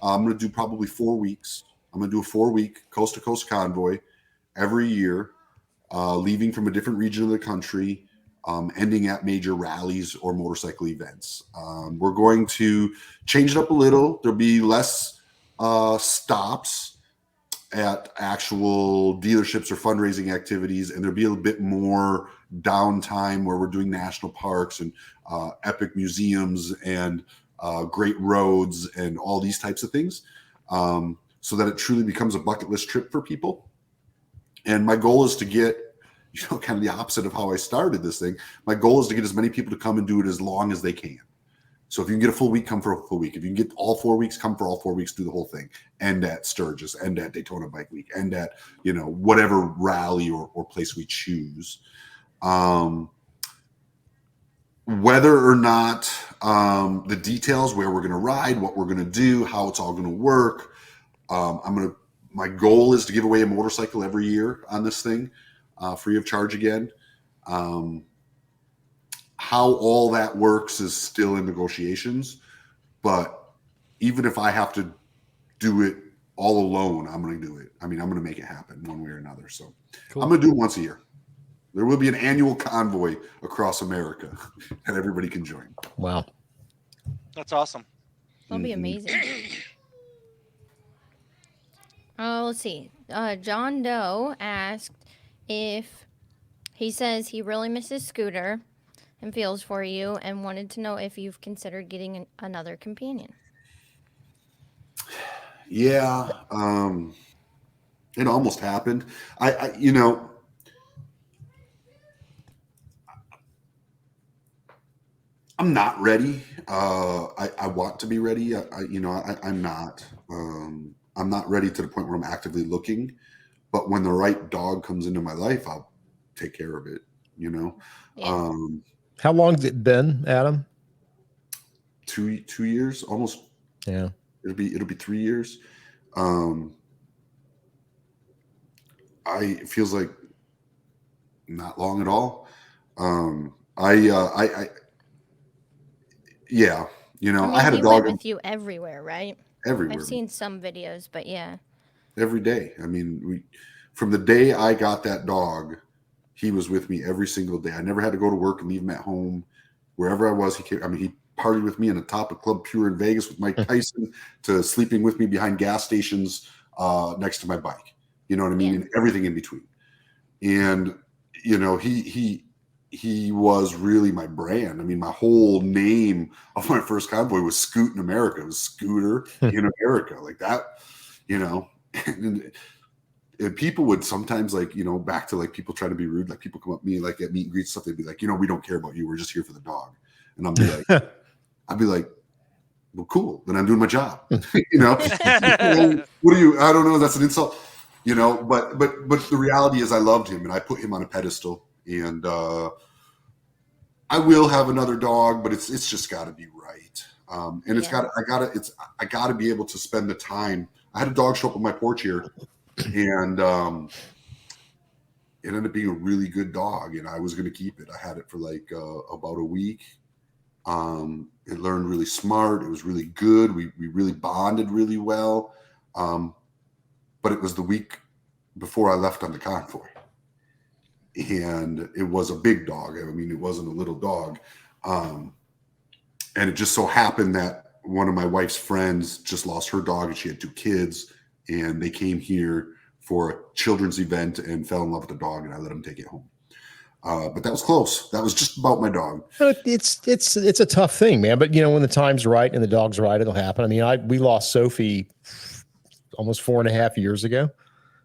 I'm going to do probably 4 weeks. I'm going to do a 4-week coast to coast convoy every year, leaving from a different region of the country, ending at major rallies or motorcycle events. We're going to change it up a little. There'll be less stops at actual dealerships or fundraising activities, and there'll be a little bit more downtime where we're doing national parks and epic museums and great roads and all these types of things, so that it truly becomes a bucket list trip for people. And my goal is to get, kind of the opposite of how I started this thing. My goal is to get as many people to come and do it as long as they can. So if you can get a full week, come for a full week. If you can get all 4 weeks, come for all 4 weeks, do the whole thing. End at Sturgis, end at Daytona Bike Week, end at, whatever rally or place we choose. Whether or not the details, where we're going to ride, what we're going to do, how it's all going to work. My goal is to give away a motorcycle every year on this thing, free of charge again. How all that works is still in negotiations, but even if I have to do it all alone, I'm going to do it. I mean, I'm going to make it happen one way or another. So cool. I'm going to do it once a year. There will be an annual convoy across America that everybody can join. Wow. That's awesome. That'll be amazing. Let's see. John Doe asked if he says he really misses Scooter and feels for you, and wanted to know if you've considered getting another companion. Yeah. It almost happened. I you know, I'm not ready. I want to be ready. I'm not. I'm not ready to the point where I'm actively looking. But when the right dog comes into my life, I'll take care of it. You know, Yeah. How long's it been, Adam? 2 years, almost. Yeah. It'll be 3 years. It feels like not long at all. Yeah, you know, I I mean, had a he went dog with you everywhere, right? everywhere. I've seen some videos, but yeah. Every day. I mean, from the day I got that dog, he was with me every single day. I never had to go to work and leave him at home. Wherever I was, he came. I mean, he partied with me in the top of Club Pure in Vegas with Mike Tyson to sleeping with me behind gas stations next to my bike. You know what I mean? Yeah. And everything in between. And you know, he was really my brand. I mean, my whole name of my first convoy was Scoot in America. It was Scooter in America, like that. You know, and people would sometimes, like, you know, back to like people trying to be rude, like people come up to me like at meet and greet stuff, they'd be like, you know, we don't care about you, we're just here for the dog. And I'd be like, well, cool, then I'm doing my job. You know, what are you? I don't know, that's an insult, you know. But the reality is I loved him and I put him on a pedestal. And I will have another dog, but it's just got to be right. And I gotta be able to spend the time. I had a dog show up on my porch here, and it ended up being a really good dog, and I was going to keep it. I had it for like about a week. It learned really smart. It was really good. We really bonded really well. But it was the week before I left on the convoy, and it was a big dog. I mean, it wasn't a little dog. And it just so happened that one of my wife's friends just lost her dog, and she had 2 kids, and they came here for a children's event and fell in love with the dog, and I let them take it home. But that was close. That was just about my dog. It's a tough thing, man. But you know, when the time's right and the dog's right, it'll happen. I mean, we lost Sophie almost 4.5 years ago,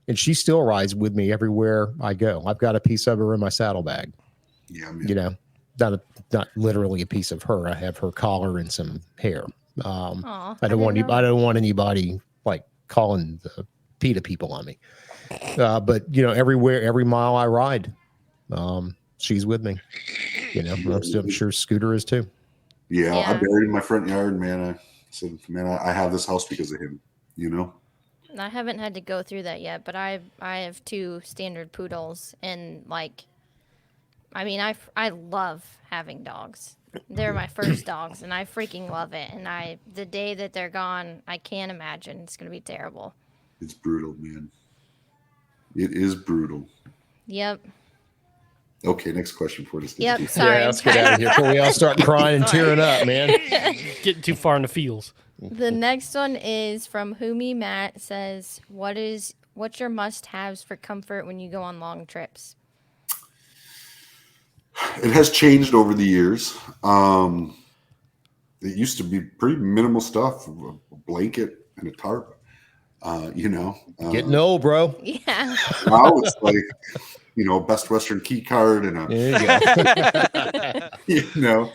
and she still rides with me everywhere I go. I've got a piece of her in my saddlebag. Yeah, man. You know, not literally a piece of her. I have her collar and some hair. I don't want anybody like calling the PETA people on me. But you know, every mile I ride, she's with me. You know, I'm sure Scooter is too. Yeah, I buried him in my front yard, man. I said, man, I have this house because of him. You know. I haven't had to go through that yet, but I have 2 standard poodles, and like, I mean, I love having dogs. They're my first dogs, and I freaking love it. And the day that they're gone, I can't imagine. It's gonna be terrible. It's brutal, man. It is brutal. Yep. Okay, next question for this. Yep. Sorry. Yeah, let's get out of here before we all start crying and tearing up, man. Getting too far in the fields. The next one is from Humi Matt. Says, what's your must-haves for comfort when you go on long trips? It has changed over the years. It used to be pretty minimal stuff, a blanket and a tarp. You know, Getting old, bro. Yeah. now it's like, you know, Best Western key card and There you go.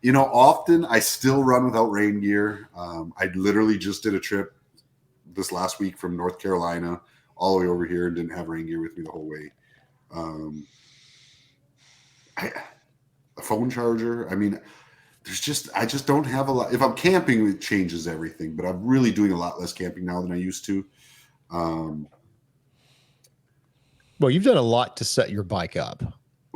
you know, often I still run without rain gear. I literally just did a trip this last week from North Carolina all the way over here and didn't have rain gear with me the whole way. A phone charger. I mean, I just don't have a lot. If I'm camping, it changes everything, but I'm really doing a lot less camping now than I used to. Well, you've done a lot to set your bike up.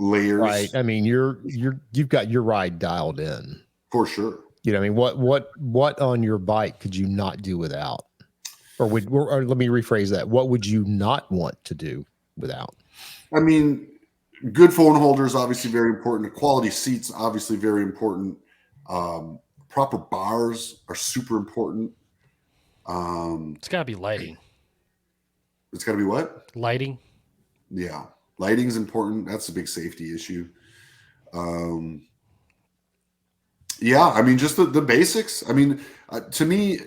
Layers. Right. I mean, you've got your ride dialed in. For sure. You know, I mean, what on your bike could you not do without? Or let me rephrase that. What would you not want to do without? I mean, good phone holders, obviously very important. Quality seats, obviously very important. Proper bars are super important. It's got to be lighting. It's got to be what? Lighting. Yeah. Lighting's important. That's a big safety issue. Yeah, I mean, just the basics. I mean, to me,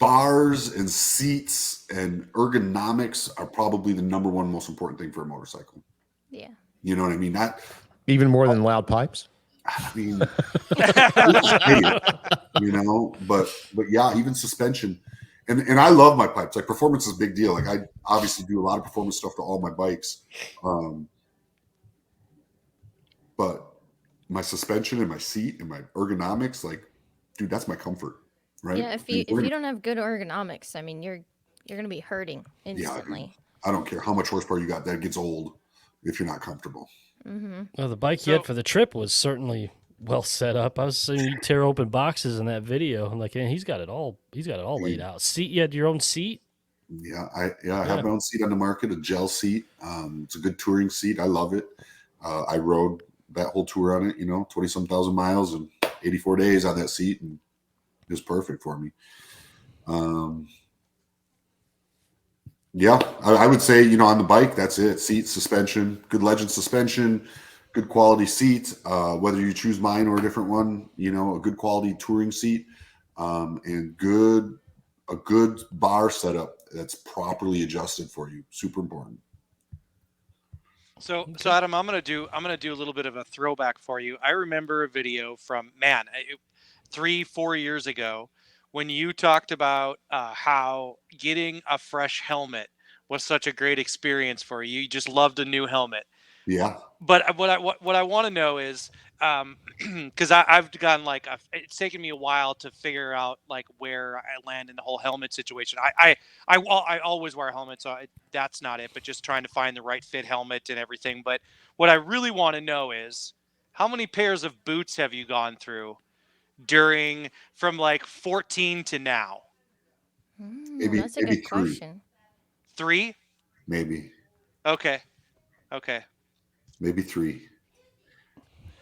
bars and seats and ergonomics are probably the number one most important thing for a motorcycle. Yeah. You know what I mean? That, Even more than loud pipes. I mean, you know, but yeah, even suspension. And I love my pipes. Like, performance is a big deal. Like, I obviously do a lot of performance stuff to all my bikes. But my suspension and my seat and my ergonomics, like, dude, that's my comfort, right? Yeah, if you don't have good ergonomics, I mean, you're gonna be hurting instantly. I don't care how much horsepower you got, that gets old if you're not comfortable. Well, the bike you had for the trip was certainly well set up. I was seeing you tear open boxes in that video. I'm like, man, he's got it all. He's got it all laid out. Seat, you had your own seat. Yeah, I have my own seat on the market, a gel seat. It's a good touring seat. I love it. I rode that whole tour on it, 20-some thousand miles and 84 days on that seat, and it was perfect for me. Yeah, I would say, on the bike, that's it. Seat, suspension, good Legend suspension, good quality seat. Whether you choose mine or a different one, a good quality touring seat, and a good bar setup that's properly adjusted for you. Super important. So Adam, I'm gonna do a little bit of a throwback for you. I remember a video from 3-4 years ago when you talked about how getting a fresh helmet was such a great experience for you. You just loved a new helmet. Yeah. But what I want to know is, because I've gotten it's taken me a while to figure out like where I land in the whole helmet situation. I always wear a helmet, so that's not it. But just trying to find the right fit helmet and everything. But what I really want to know is, how many pairs of boots have you gone through from like 14 to now? That's a good question. 3? Maybe. Okay. Maybe 3.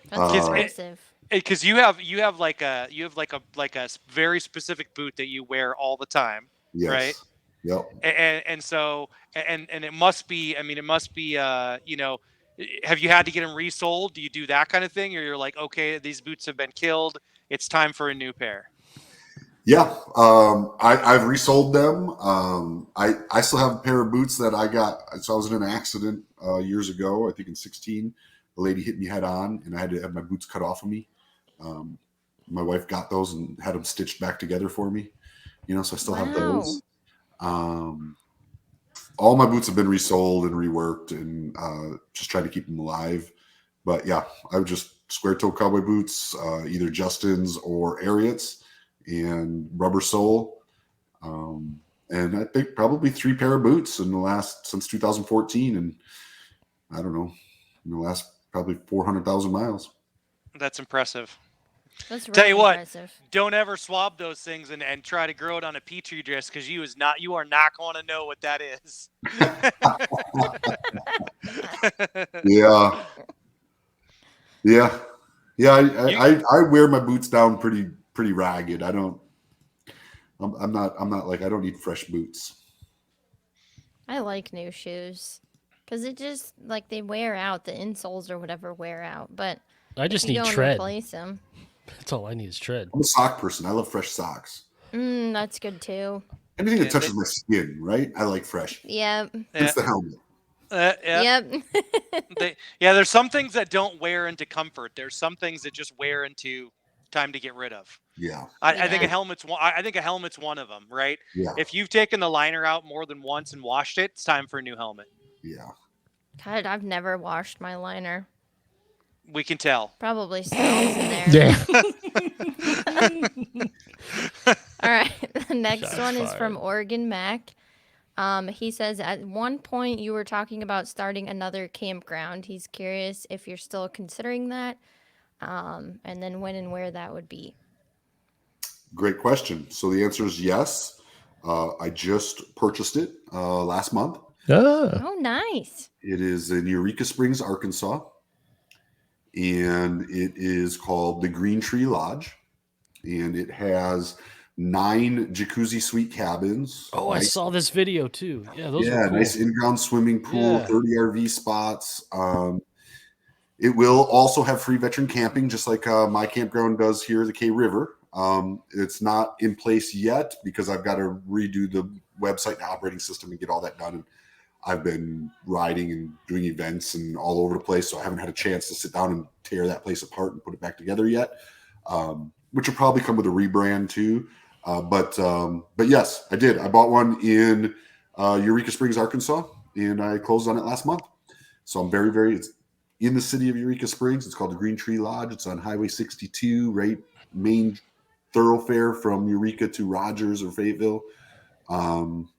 That's impressive. Because you have like a very specific boot that you wear all the time, yes. Right? Yep. And so it must be. I mean, it must be. Have you had to get them resold? Do you do that kind of thing, or you're like, okay, these boots have been killed, it's time for a new pair? Yeah, I've resold them. I still have a pair of boots that I got. So I was in an accident years ago, I think in 2016. The lady hit me head on, and I had to have my boots cut off of me. My wife got those and had them stitched back together for me. So I still have those. All my boots have been resold and reworked, and just trying to keep them alive. But yeah, I would just square toe cowboy boots, either Justin's or Ariats, and rubber sole. And I think probably 3 pair of boots since 2014. And I don't know, in the last probably 400,000 miles. That's impressive. That's really Tell you what, impressive. Don't ever swab those things and try to grow it on a petri dish, because you are not going to know what that is. Yeah. I wear my boots down pretty ragged. I'm not like, I don't need fresh boots. I like new shoes because it just like they wear out, the insoles or whatever wear out, but I just you need don't tread. replace them. That's all I need is tread. I'm a sock person. I love fresh socks. That's good too. Anything that touches my skin, right? I like fresh. Yep. It's the helmet. Yep. There's some things that don't wear into comfort. There's some things that just wear into time to get rid of. Yeah. I think a helmet's one of them, right? Yeah. If you've taken the liner out more than once and washed it, it's time for a new helmet. Yeah. God, I've never washed my liner. We can tell. Probably smells in there. Yeah. All right. The next Shots one is fired. from Oregon Mac. He says, at one point you were talking about starting another campground. He's curious if you're still considering that, and then when and where that would be. Great question. So the answer is yes. I just purchased it last month. Oh, nice. It is in Eureka Springs, Arkansas. And it is called the Green Tree Lodge. And it has 9 jacuzzi suite cabins. Oh, I saw this video too. Yeah, those are cool. Nice in-ground swimming pool, Yeah. 30 RV spots. It will also have free veteran camping, just like my campground does here at the K River. It's not in place yet because I've got to redo the website and operating system and get all that done. And I've been riding and doing events and all over the place, so I haven't had a chance to sit down and tear that place apart and put it back together yet, which will probably come with a rebrand too. But yes, I did. I bought one in Eureka Springs, Arkansas, and I closed on it last month. So I'm very, very, it's in the city of Eureka Springs. It's called the Green Tree Lodge. It's on Highway 62, right main thoroughfare from Eureka to Rogers or Fayetteville. And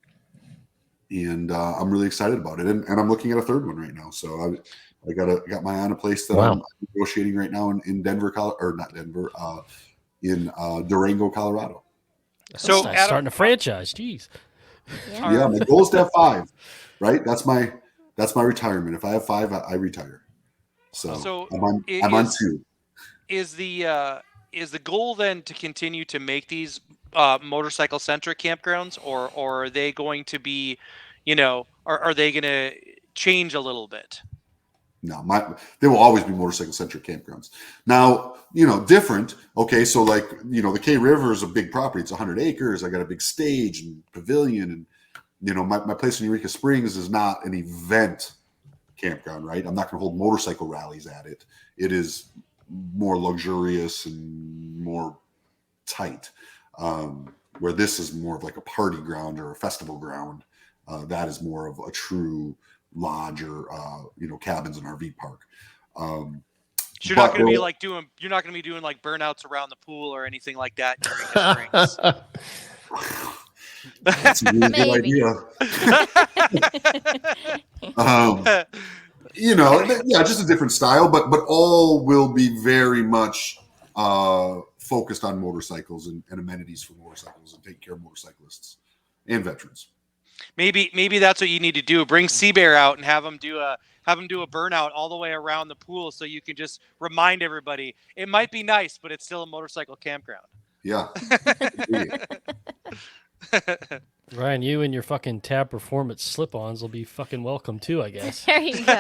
I'm really excited about it. And I'm looking at a third one right now. So I got my eye on a place that I'm negotiating right now in Denver, or not Denver, in Durango, Colorado. So That's starting a franchise. Jeez. Yeah, my goal is to have 5. Right, that's my retirement. If I have 5, I retire. So I'm on 2. Is the goal then to continue to make these motorcycle centric campgrounds, or are they going to be, are they going to change a little bit? No, they will always be motorcycle centric campgrounds. Now, different. Okay, so like, the K River is a big property. It's 100 acres. I got a big stage and pavilion, and my place in Eureka Springs is not an event campground, right? I'm not going to hold motorcycle rallies at it. It is more luxurious and more tight, where this is more of like a party ground or a festival ground. That is more of a true lodge or cabins and RV park. So you're not going to be doing like burnouts around the pool or anything like that in Eureka Springs. That's a really good idea. Just a different style, but all will be very much focused on motorcycles and amenities for motorcycles and taking care of motorcyclists and veterans. Maybe that's what you need to do. Bring Seabear out and have him do a burnout all the way around the pool, so you can just remind everybody it might be nice, but it's still a motorcycle campground. Yeah. Ryan, you and your fucking Tab Performance slip-ons will be fucking welcome too, I guess. There you go.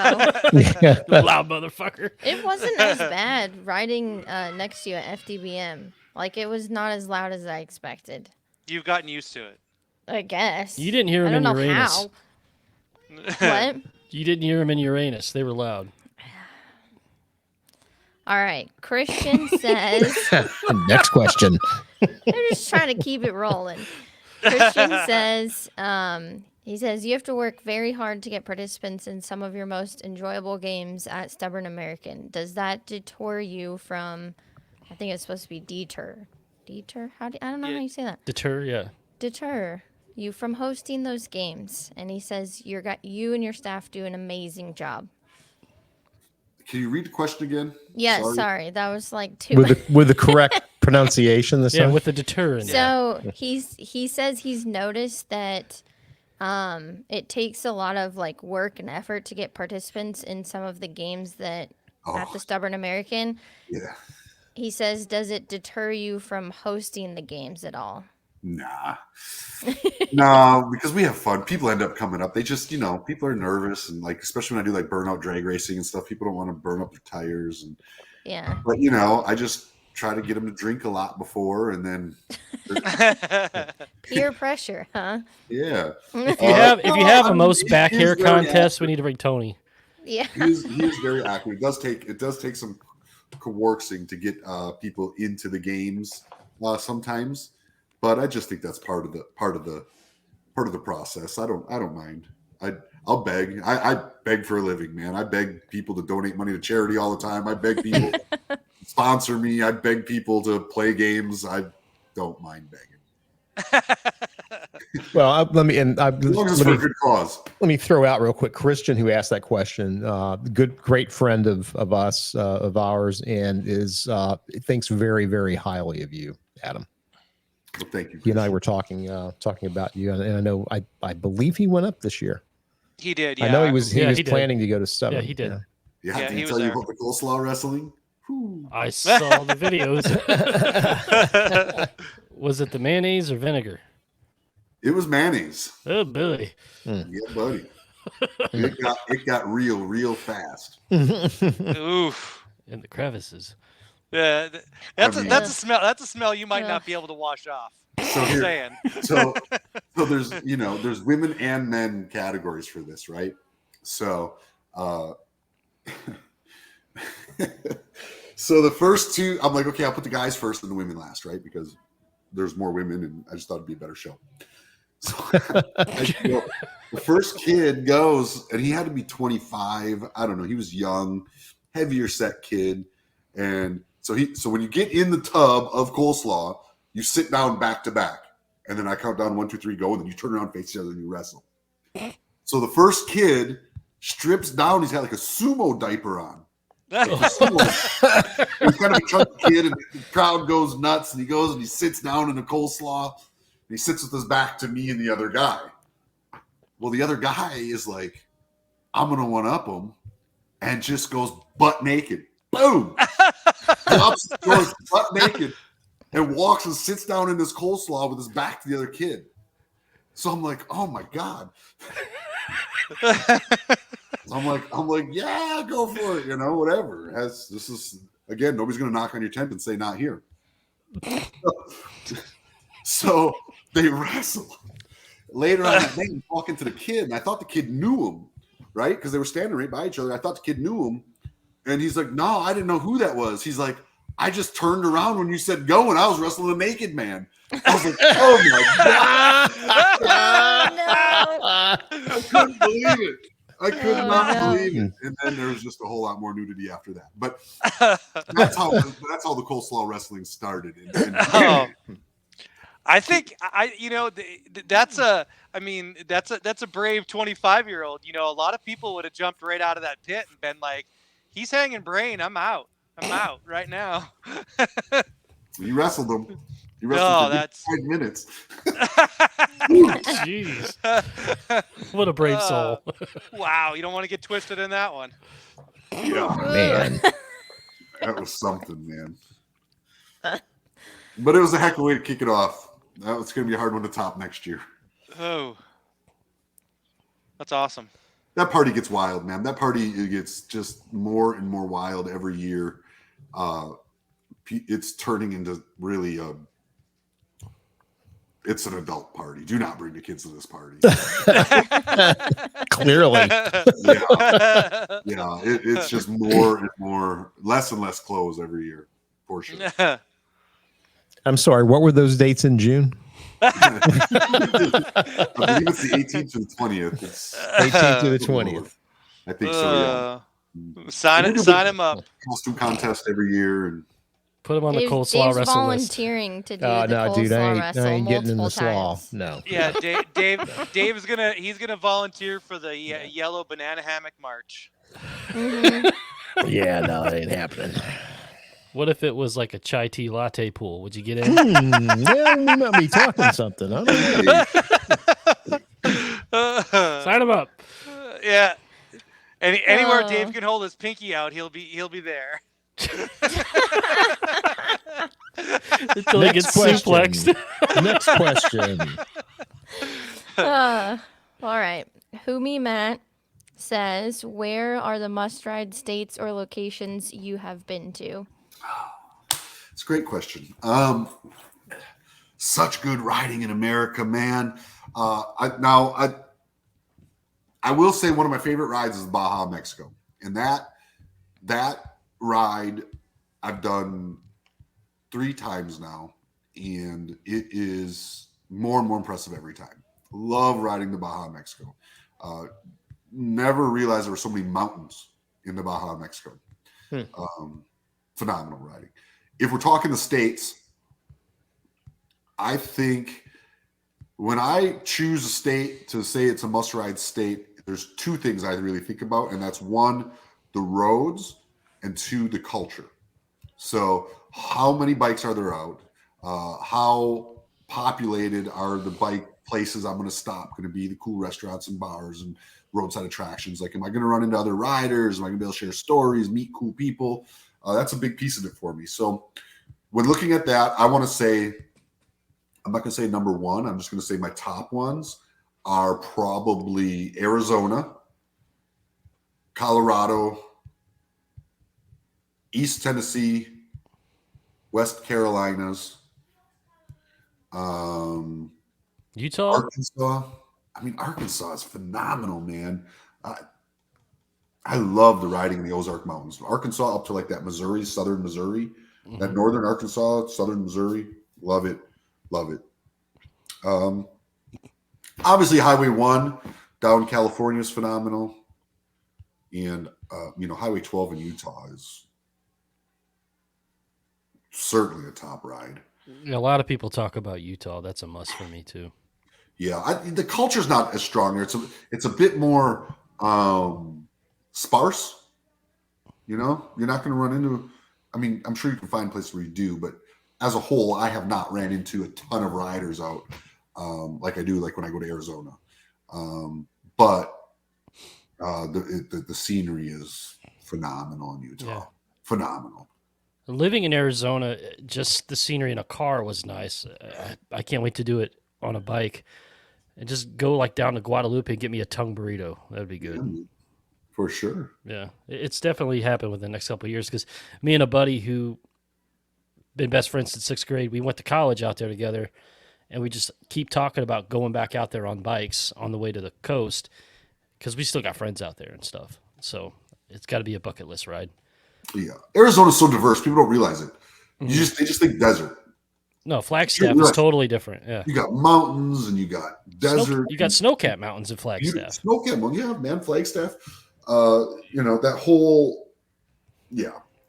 Loud motherfucker. It wasn't as bad riding next to you at FDBM. Like, it was not as loud as I expected. You've gotten used to it. I guess. You didn't hear them in Uranus. What? You didn't hear them in Uranus. They were loud. All right. Christian says... Next question. They're just trying to keep it rolling. Christian says, he says, you have to work very hard to get participants in some of your most enjoyable games at Stubborn American. Does that detour you from, I think it's supposed to be deter? Deter? I don't know how you say that. Deter, yeah. Deter you from hosting those games. And he says, you and your staff do an amazing job. Can you read the question again? Yeah, sorry. That was like too with the correct pronunciation this time? With the deter in there. So he says he's noticed that it takes a lot of like work and effort to get participants in some of the games that at the Stubborn American. Yeah. He says, does it deter you from hosting the games at all? Nah. No, because we have fun. People end up coming up. They just, people are nervous, and like, especially when I do like burnout drag racing and stuff, people don't want to burn up their tires. And yeah. But I just try to get them to drink a lot before, and then peer pressure, huh? Yeah. If you have a most back hair contest, we need to bring Tony. Yeah. He is very active. It does take some coercing to get people into the games sometimes. But I just think that's part of the process. I don't mind. I'll beg. I beg for a living, man. I beg people to donate money to charity all the time. I beg people to sponsor me. I beg people to play games. I don't mind begging. Well, as long as it's for a good cause. Let me throw out real quick. Christian, who asked that question, great friend of ours, and thinks very, very highly of you, Adam. Well, thank you. He and I were talking about you, and I know I believe he went up this year. He did. Yeah. I know he was he planning to go to Stubborn. Yeah, he did. Yeah, did he tell you about the coleslaw wrestling? Whew. I saw the videos. Was it the mayonnaise or vinegar? It was mayonnaise. Oh, Billy. Yeah, buddy. It got real fast. Oof. In the crevices. Yeah, I mean, that's a smell. That's a smell you might Ugh. not be able to wash off. so Just here, saying. so there's there's women and men categories for this, right? So so the first two, I'm like, okay, I'll put the guys first and the women last, right? Because there's more women, and I just thought it'd be a better show. So the first kid goes, and he had to be 25. I don't know. He was young, heavier set kid, and so when you get in the tub of coleslaw, you sit down back to back, and then I count down 1, 2, 3, go, and then you turn around, face each other, and you wrestle. So the first kid strips down. He's got like a sumo diaper on. He's kind of a chunky kid, and the crowd goes nuts, and he goes and he sits down in the coleslaw, and he sits with his back to me and the other guy. Well, the other guy is like, I'm going to one-up him, and just goes butt naked. Boom! Drops the doors butt naked, and walks and sits down in this coleslaw with his back to the other kid. So I'm like, oh my God. I'm like, yeah, go for it, whatever. This is, again, nobody's gonna knock on your tent and say not here. So they wrestle. Later on that day, he's talking to the kid, and I thought the kid knew him, right? Because they were standing right by each other. I thought the kid knew him, and he's like, no, I didn't know who that was. He's like, I just turned around when you said go, and I was wrestling a naked man. I was like, oh my God. No. I couldn't believe it. I could Oh, not no. believe it. And then there was just a whole lot more nudity after that. But that's how the coleslaw wrestling started. Oh. I think that's a brave 25-year-old. A lot of people would have jumped right out of that pit and been like, he's hanging brain. I'm out right now. You wrestled him. You No, wrestled that's 5 minutes. Jeez. What a brave soul. Wow, you don't want to get twisted in that one. Yeah, Man. that was something, man. But it was a heck of a way to kick it off. It's going to be a hard one to top next year. Oh, that's awesome. That party gets wild, man. That party gets just more and more wild every year. It's turning into really it's an adult party. Do not bring the kids to this party. Clearly. Yeah. It's just more and more, less and less clothes every year, for sure. I'm sorry. What were those dates in June? I believe it's the 18th to the 20th. It's 18th to the 20th. I think so. Yeah. Sign him up. Costume contest every year, and Put him on the Dave's coleslaw wrestle list. volunteering to do Oh, the no, coleslaw dude, I wrestle ain't getting in the multiple slaw. times. No. Yeah, Dave is gonna volunteer for the yellow banana hammock march. Mm-hmm. Yeah, no, it ain't happening. What if it was like a chai tea latte pool? Would you get in? Yeah, we might be talking something. I don't know. Sign him up. Yeah. Anywhere Dave can hold his pinky out, he'll be there. Until he gets suplexed. Next question. All right. Whomie Matt says, where are the must-ride states or locations you have been to? it's a great question. Such good riding in America, man. I will say one of my favorite rides is Baja, Mexico, and that ride I've done 3 times now, and it is more and more impressive every time. Love riding the Baja, Mexico. Never realized there were so many mountains in the Baja, Mexico. Phenomenal riding. If we're talking the states, I think when I choose a state to say it's a must-ride state, there's 2 things I really think about, and that's 1, the roads, and 2, the culture. So how many bikes are there out? How populated are the bike places I'm going to stop going to be, the cool restaurants and bars and roadside attractions? Like, am I going to run into other riders? Am I going to be able to share stories, meet cool people? That's a big piece of it for me. So when looking at that, I want to say, I'm not going to say number 1. I'm just going to say my top ones are probably Arizona, Colorado, East Tennessee, West Carolinas, Utah? Arkansas. I mean, Arkansas is phenomenal, man. I love the riding in the Ozark Mountains. Arkansas up to like that Missouri, southern Missouri, that northern Arkansas, southern Missouri. Love it. Love it. Obviously, Highway 1 down California is phenomenal. And, Highway 12 in Utah is certainly a top ride. Yeah, a lot of people talk about Utah. That's a must for me too. Yeah, the culture's not as strong there. It's a bit more sparse. You're not going to run into. I mean, I'm sure you can find places where you do, but as a whole, I have not ran into a ton of riders out like I do, like when I go to Arizona. But the scenery is phenomenal in Utah. Yeah. Phenomenal. Living in Arizona, just the scenery in a car was nice. I can't wait to do it on a bike and just go like down to Guadalupe and get me a tongue burrito. That'd be good. Yeah, for sure. Yeah, it's definitely happened within the next couple of years because me and a buddy who been best friends since 6th grade, we went to college out there together, and we just keep talking about going back out there on bikes on the way to the coast because we still got friends out there and stuff. So it's got to be a bucket list ride. Yeah, Arizona's so diverse. People don't realize it. They just think desert. No, Flagstaff is totally different. Yeah, you got mountains and you got desert. You got snow-capped mountains in Flagstaff. Snow-capped, well, yeah, man, Flagstaff. That whole,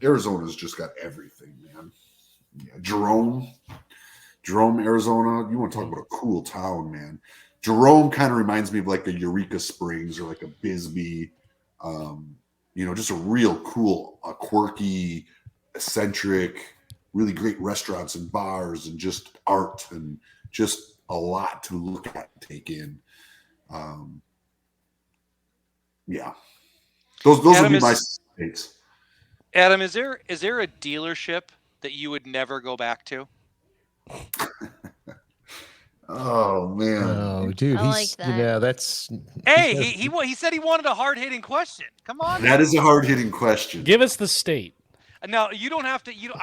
Arizona's just got everything, man. Yeah, Jerome, Arizona. You want to talk about a cool town, man? Jerome kind of reminds me of like a Eureka Springs or like a Bisbee. Just a real cool, quirky, eccentric, really great restaurants and bars and just art and just a lot to look at and take in. Those would be my states. Adam, is there a dealership that you would never go back to? Oh man! Oh, dude, I like that. That's. Hey, he said he wanted a hard hitting question. Come on, that is a hard hitting question. Give us the state. No, you don't have to. You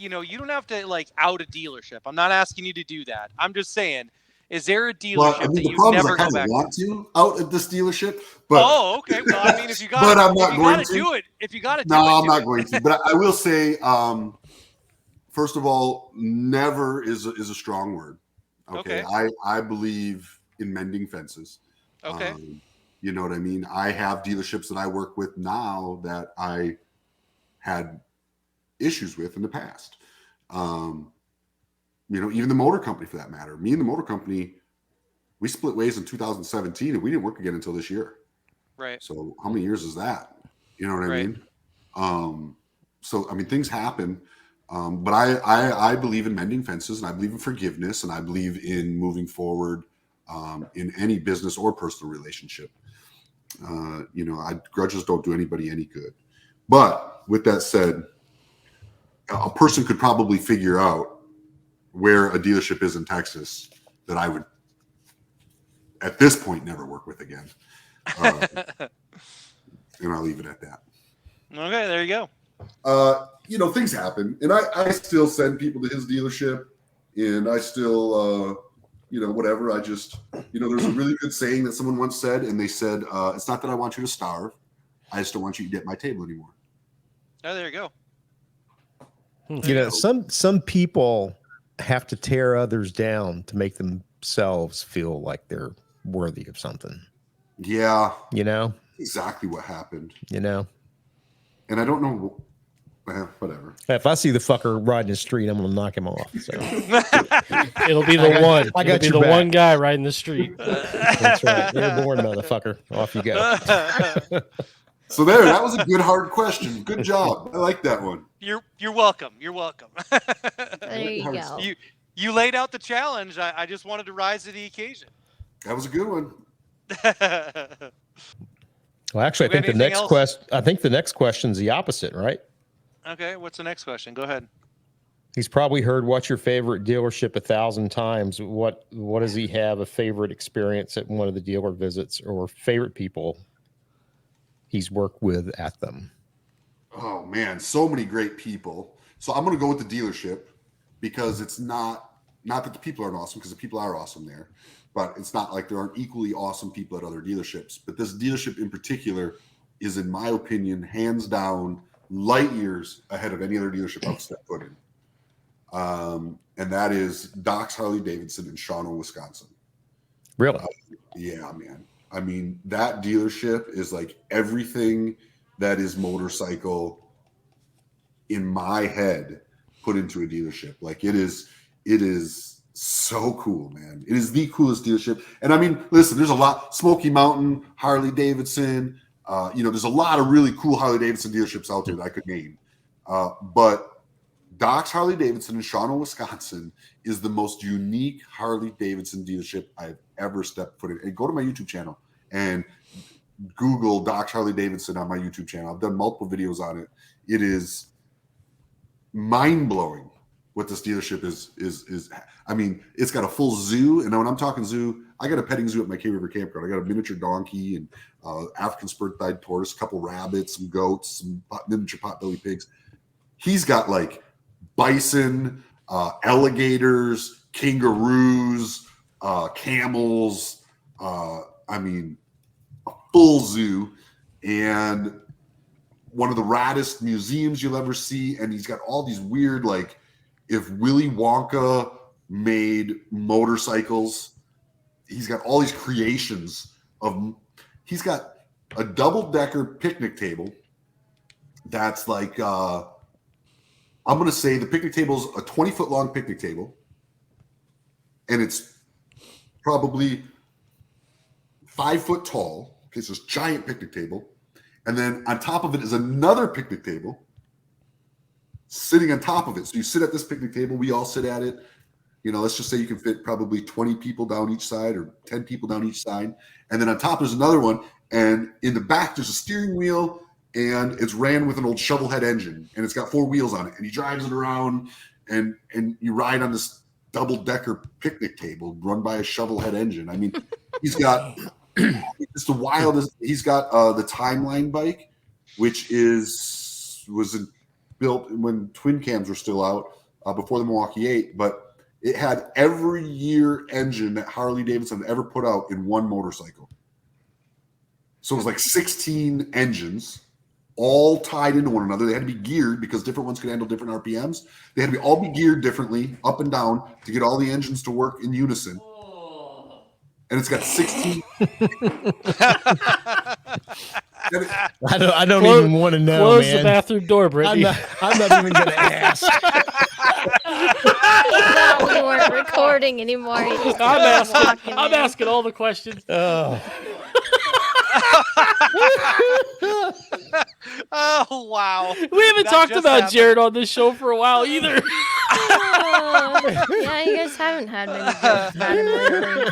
don't have to like out a dealership. I'm not asking you to do that. I'm just saying, is there a dealership that you never go back to? I want to out at this dealership, but okay. Well, I mean, if you got, but I'm not going to do it. If you got to, no, I'm not going to. But I will say, first of all, never is a strong word. Okay. I believe in mending fences. Okay. You know what I mean? I have dealerships that I work with now that I had issues with in the past. Even the motor company for that matter. Me and the motor company, we split ways in 2017 and we didn't work again until this year. Right. So how many years is that? You know what I mean? So I mean, things happen. But I believe in mending fences and I believe in forgiveness and I believe in moving forward in any business or personal relationship. Grudges don't do anybody any good. But with that said, a person could probably figure out where a dealership is in Texas that I would, at this point, never work with again. And I'll leave it at that. Okay, there you go. Things happen, and I still send people to his dealership, and I still, whatever. I just, there's a really good saying that someone once said, and they said, "It's not that I want you to starve, I just don't want you to eat at my table anymore." Oh, there you go. Some people have to tear others down to make themselves feel like they're worthy of something. Yeah, exactly what happened. And I don't know. Whatever. If I see the fucker riding the street, I'm gonna knock him off. So it'll be the one. I got the one guy riding the street. That's right. You're born, motherfucker. Off you go. So that was a good hard question. Good job. I like that one. You're welcome. You're welcome. There you go. You laid out the challenge. I just wanted to rise to the occasion. That was a good one. Well, actually, I think the next question's the opposite, right? Okay, what's the next question? Go ahead. He's probably heard "What's your favorite dealership" 1,000 times. What does he have a favorite experience at one of the dealer visits or favorite people he's worked with at them? Oh man, so many great people. So I'm going to go with the dealership because it's not that the people aren't awesome, because the people are awesome there, but it's not like there aren't equally awesome people at other dealerships. But this dealership in particular is, in my opinion, hands down, light years ahead of any other dealership I've stepped foot in. And that is Doc's Harley Davidson in Shawano, Wisconsin. Really? Yeah, man. I mean, that dealership is like everything that is motorcycle in my head put into a dealership. Like it is so cool, man. It is the coolest dealership. And I mean, listen, there's a lot, Smoky Mountain, Harley Davidson, there's a lot of really cool Harley Davidson dealerships out there that I could name. But Doc's Harley Davidson in Shawano, Wisconsin is the most unique Harley Davidson dealership I've ever stepped foot in. And go to my YouTube channel and Google Doc's Harley Davidson on my YouTube channel. I've done multiple videos on it. It is mind-blowing what this dealership is. I mean, it's got a full zoo. And when I'm talking zoo, I got a petting zoo at my K River campground. I got a miniature donkey and African spurt-thighed tortoise, a couple rabbits, some goats, some miniature potbelly pigs. He's got like bison, alligators, kangaroos, camels. I mean, a full zoo and one of the raddest museums you'll ever see. And he's got all these weird, like, if Willy Wonka made motorcycles, he's got all these creations of. He's got a double-decker picnic table that's like. I'm going to say the picnic table is a 20-foot long picnic table, and it's probably 5 foot tall. Okay, so it's a giant picnic table. And then on top of it is another picnic table sitting on top of it. So you sit at this picnic table. We all sit at it. Let's just say you can fit probably 20 people down each side or 10 people down each side. And then on top there's another one. And in the back there's a steering wheel. And it's ran with an old shovel head engine, and it's got 4 wheels on it. And he drives it around, and you ride on this double-decker picnic table run by a shovel head engine. I mean, he's got it's the wildest. He's got the Timeline bike, which was built when twin cams were still out before the Milwaukee 8, but it had every year engine that Harley Davidson ever put out in one motorcycle. So it was like 16 engines, all tied into one another. They had to be geared because different ones could handle different RPMs. They had to all be geared differently, up and down, to get all the engines to work in unison. And it's got 16. I don't even want to know, Close man. the bathroom door, Brittany. I'm not even going to ask. thought we weren't recording anymore. I'm asking all the questions. Oh wow! We haven't talked about Jared on this show for a while either. Yeah, you guys haven't had many jokes about him lately.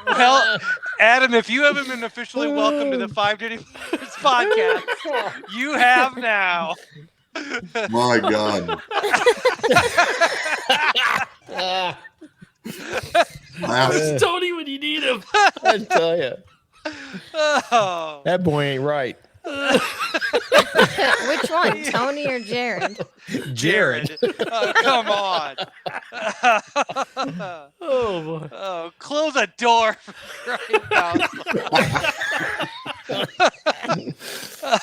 Well, Adam, if you haven't been officially welcomed to the 5 Dirty Boys podcast, you have now. My God. It's Tony when you need him. I tell you, Oh. that boy ain't right. Which one, Tony or Jared? Jared. Oh, come on. Oh boy. Oh, close a door for crying out loud.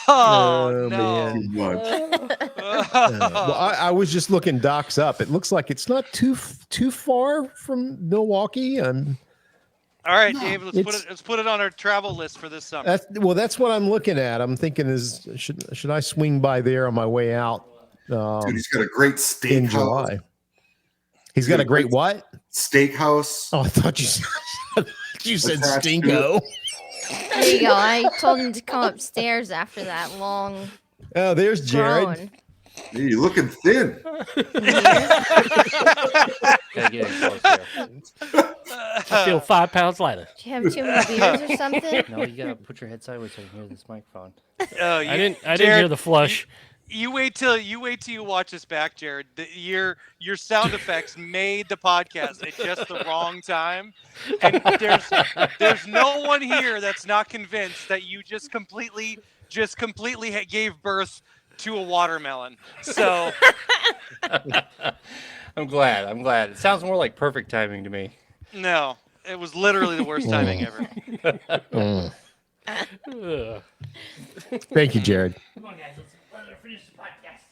Oh, no. Man. Too much. Well, I was just looking Doc's up. It looks like it's not too far from Milwaukee. All right, Dave, let's put it on our travel list for this summer. That's what I'm looking at. I'm thinking should I swing by there on my way out? Dude, he's got a great In steakhouse. July. He's got a great what? Steakhouse. Oh, I thought you said Attached to stinko. There you go. I told him to come upstairs after that long Oh, there's Jared. groan. Hey, you're looking thin. Gotta get in close here. I feel 5 pounds lighter. Do you have too many beers or something? No, you gotta put your head sideways so you can hear this microphone. Oh, I didn't hear the flush. You wait till you watch this back, Jared. Your sound effects made the podcast at just the wrong time, and there's no one here that's not convinced that you just completely gave birth to a watermelon. So I'm glad. It sounds more like perfect timing to me. no, it was literally the worst timing ever. Mm. Ugh. Thank you, Jared. Come on, guys. Let's finish the podcast.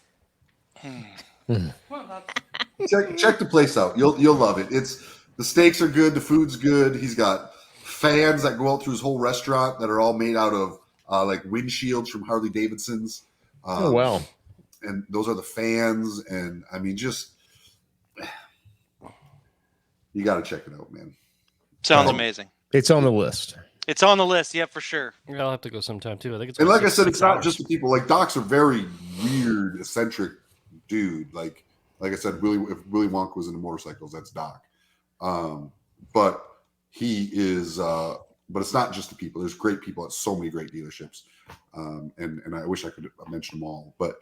Come on, Bob. Check the place out. You'll love it. The steaks are good, the food's good. He's got fans that go out through his whole restaurant that are all made out of like windshields from Harley Davidsons. Oh wow. And those are the fans, and I mean, just you got to check it out, man. Sounds amazing. It's on the list. It's on the list. Yeah, for sure. Yeah, I'll have to go sometime too. I think it's. And only like I said, it's 6 not hours. just the people. Like Doc's a very weird, eccentric dude. Like I said, if Willy Wonka was into motorcycles, that's Doc. But he is. But it's not just the people. There's great people at so many great dealerships, and I wish I could mention them all. But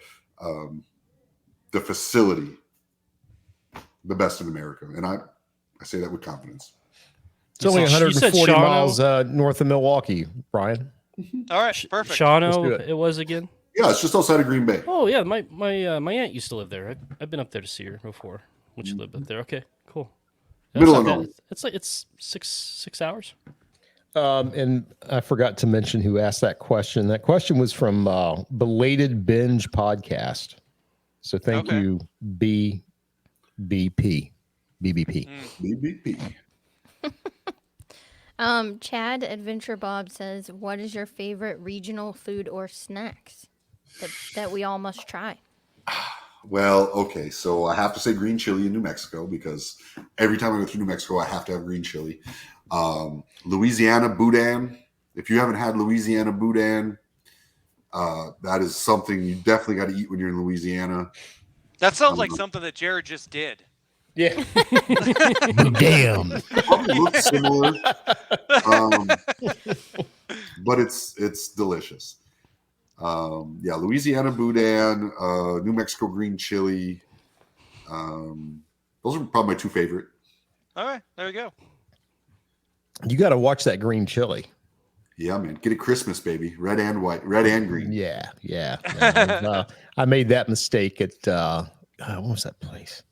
the facility, the best in America, and I say that with confidence. It's only You said 140 Shawano? miles north of Milwaukee, Brian. All right, perfect. Let's do Shawano, it. it was again. Yeah, it's just outside of Green Bay. Oh yeah, my aunt used to live there. I've been up there to see her before when she lived up there. Okay, cool. Middle That's of not nowhere. bad. It's like it's six hours. And I forgot to mention who asked that question. That question was from Belated Binge Podcast. So thank Okay. you, BBP. BBP. Chad Adventure Bob says, "What is your favorite regional food or snacks that we all must try?" Well, okay, so I have to say green chili in New Mexico because every time I go through New Mexico, I have to have green chili. Louisiana boudin. If you haven't had Louisiana boudin, that is something you definitely got to eat when you're in Louisiana. That sounds like something that Jared just did. Yeah. Damn. Probably looks similar, but it's delicious. Yeah, Louisiana boudin, New Mexico green chili. Those are probably my two favorite. All right, there we go. You got to watch that green chili. Yeah, man, get it Christmas, baby, red and white, red and green. Yeah. No, I made that mistake at what was that place?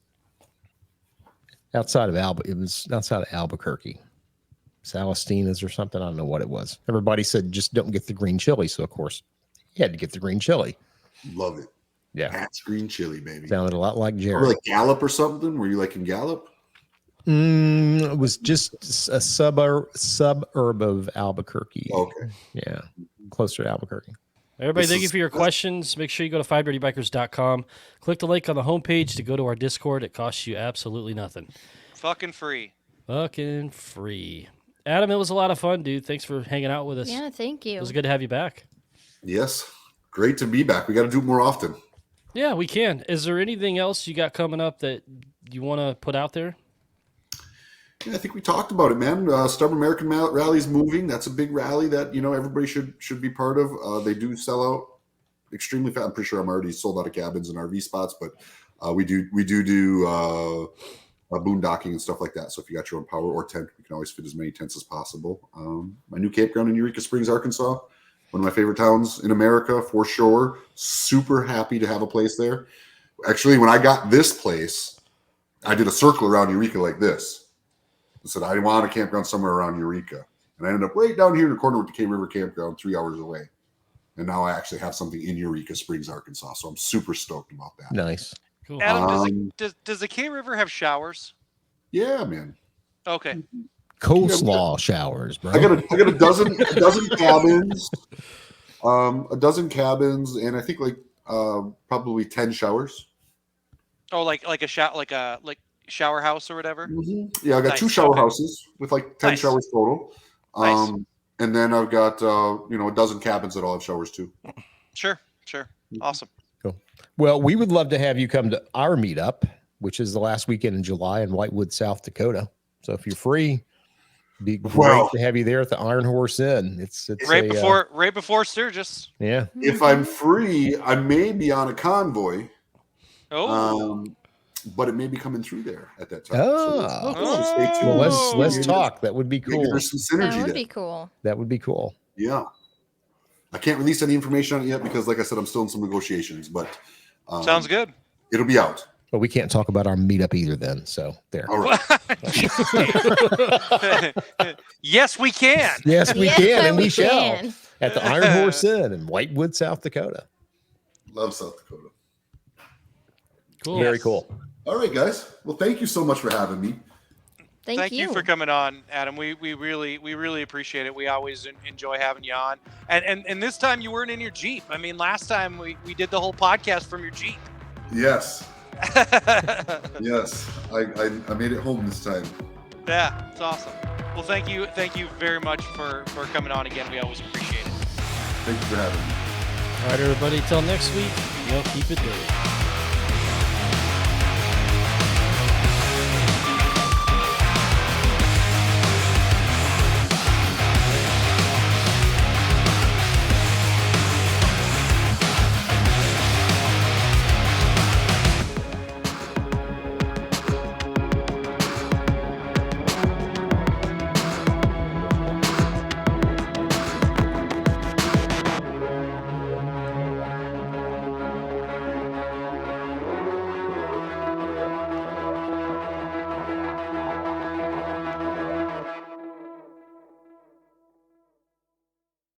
Outside of It was outside of Albuquerque, Salastina's or something. I don't know what it was. Everybody said just don't get the green chili, so of course you had to get the green chili. Love it. Yeah, That's green chili, baby. sounded a lot like Or Jared. like Gallup or something. Were you like in Gallup? It was just a suburb of Albuquerque. Okay. Yeah, closer to Albuquerque. Everybody, This thank you is- for your questions. Make sure you go to 5dirtybikers.com. Click the link on the homepage to go to our Discord. It costs you absolutely nothing. Fucking free. Fucking free. Adam, it was a lot of fun, dude. Thanks for hanging out with us. Yeah, thank you. It was good to have you back. Yes. Great to be back. We got to do it more often. Yeah, we can. Is there anything else you got coming up that you want to put out there? Yeah, I think we talked about it, man. Stubborn American Rally's moving. That's a big rally that everybody should be part of. They do sell out extremely fast. I'm pretty sure I'm already sold out of cabins and RV spots, but we do boondocking and stuff like that. So if you got your own power or tent, we can always fit as many tents as possible. My new campground in Eureka Springs, Arkansas, one of my favorite towns in America for sure. Super happy to have a place there. Actually, when I got this place, I did a circle around Eureka like this. I said, I want a campground somewhere around Eureka. And I ended up right down here in the corner with the K River Campground, 3 hours away. And now I actually have something in Eureka Springs, Arkansas. So I'm super stoked about that. Nice. Cool. Adam, does the K River have showers? Yeah, man. Okay. Coleslaw showers, bro. I got a dozen cabins. A dozen cabins and I think probably 10 showers. Oh, like a shower house or whatever. Yeah, I got Nice. 2 shower Okay. houses with like 10 Nice. showers total. Nice. And then I've got a dozen cabins that all have showers too. Sure. Awesome. Well, we would love to have you come to our meetup, which is the last weekend in July in Whitewood, South Dakota. So if you're free, it'd be great Well- to have you there at the Iron Horse Inn. It's Right a, before Sturgis. yeah. If I'm free, I may be on a convoy. Oh. But it may be coming through there at that time. Oh. So stay tuned. Well, let's Oh. talk. That would be Maybe cool. there's some synergy That would there. be cool. That would be cool. Yeah. I can't release any information on it yet because, like I said, I'm still in some negotiations. But Sounds good. It'll be out. But we can't talk about our meetup either then. So there. All right. Yes, we can. Yes, we Yeah, can, and we we shall. can. At the Iron Horse Inn in Whitewood, South Dakota. Love South Dakota. Cool. Very cool. All right, guys. Well, thank you so much for having me. Thank you for coming on, Adam. We really appreciate it. We always enjoy having you on. And this time you weren't in your Jeep. I mean, last time we did the whole podcast from your Jeep. Yes. Yes. I made it home this time. Yeah, it's awesome. Well, thank you very much for coming on again. We always appreciate it. Thank you for having me. All right, everybody. Till next week. Keep it dirty.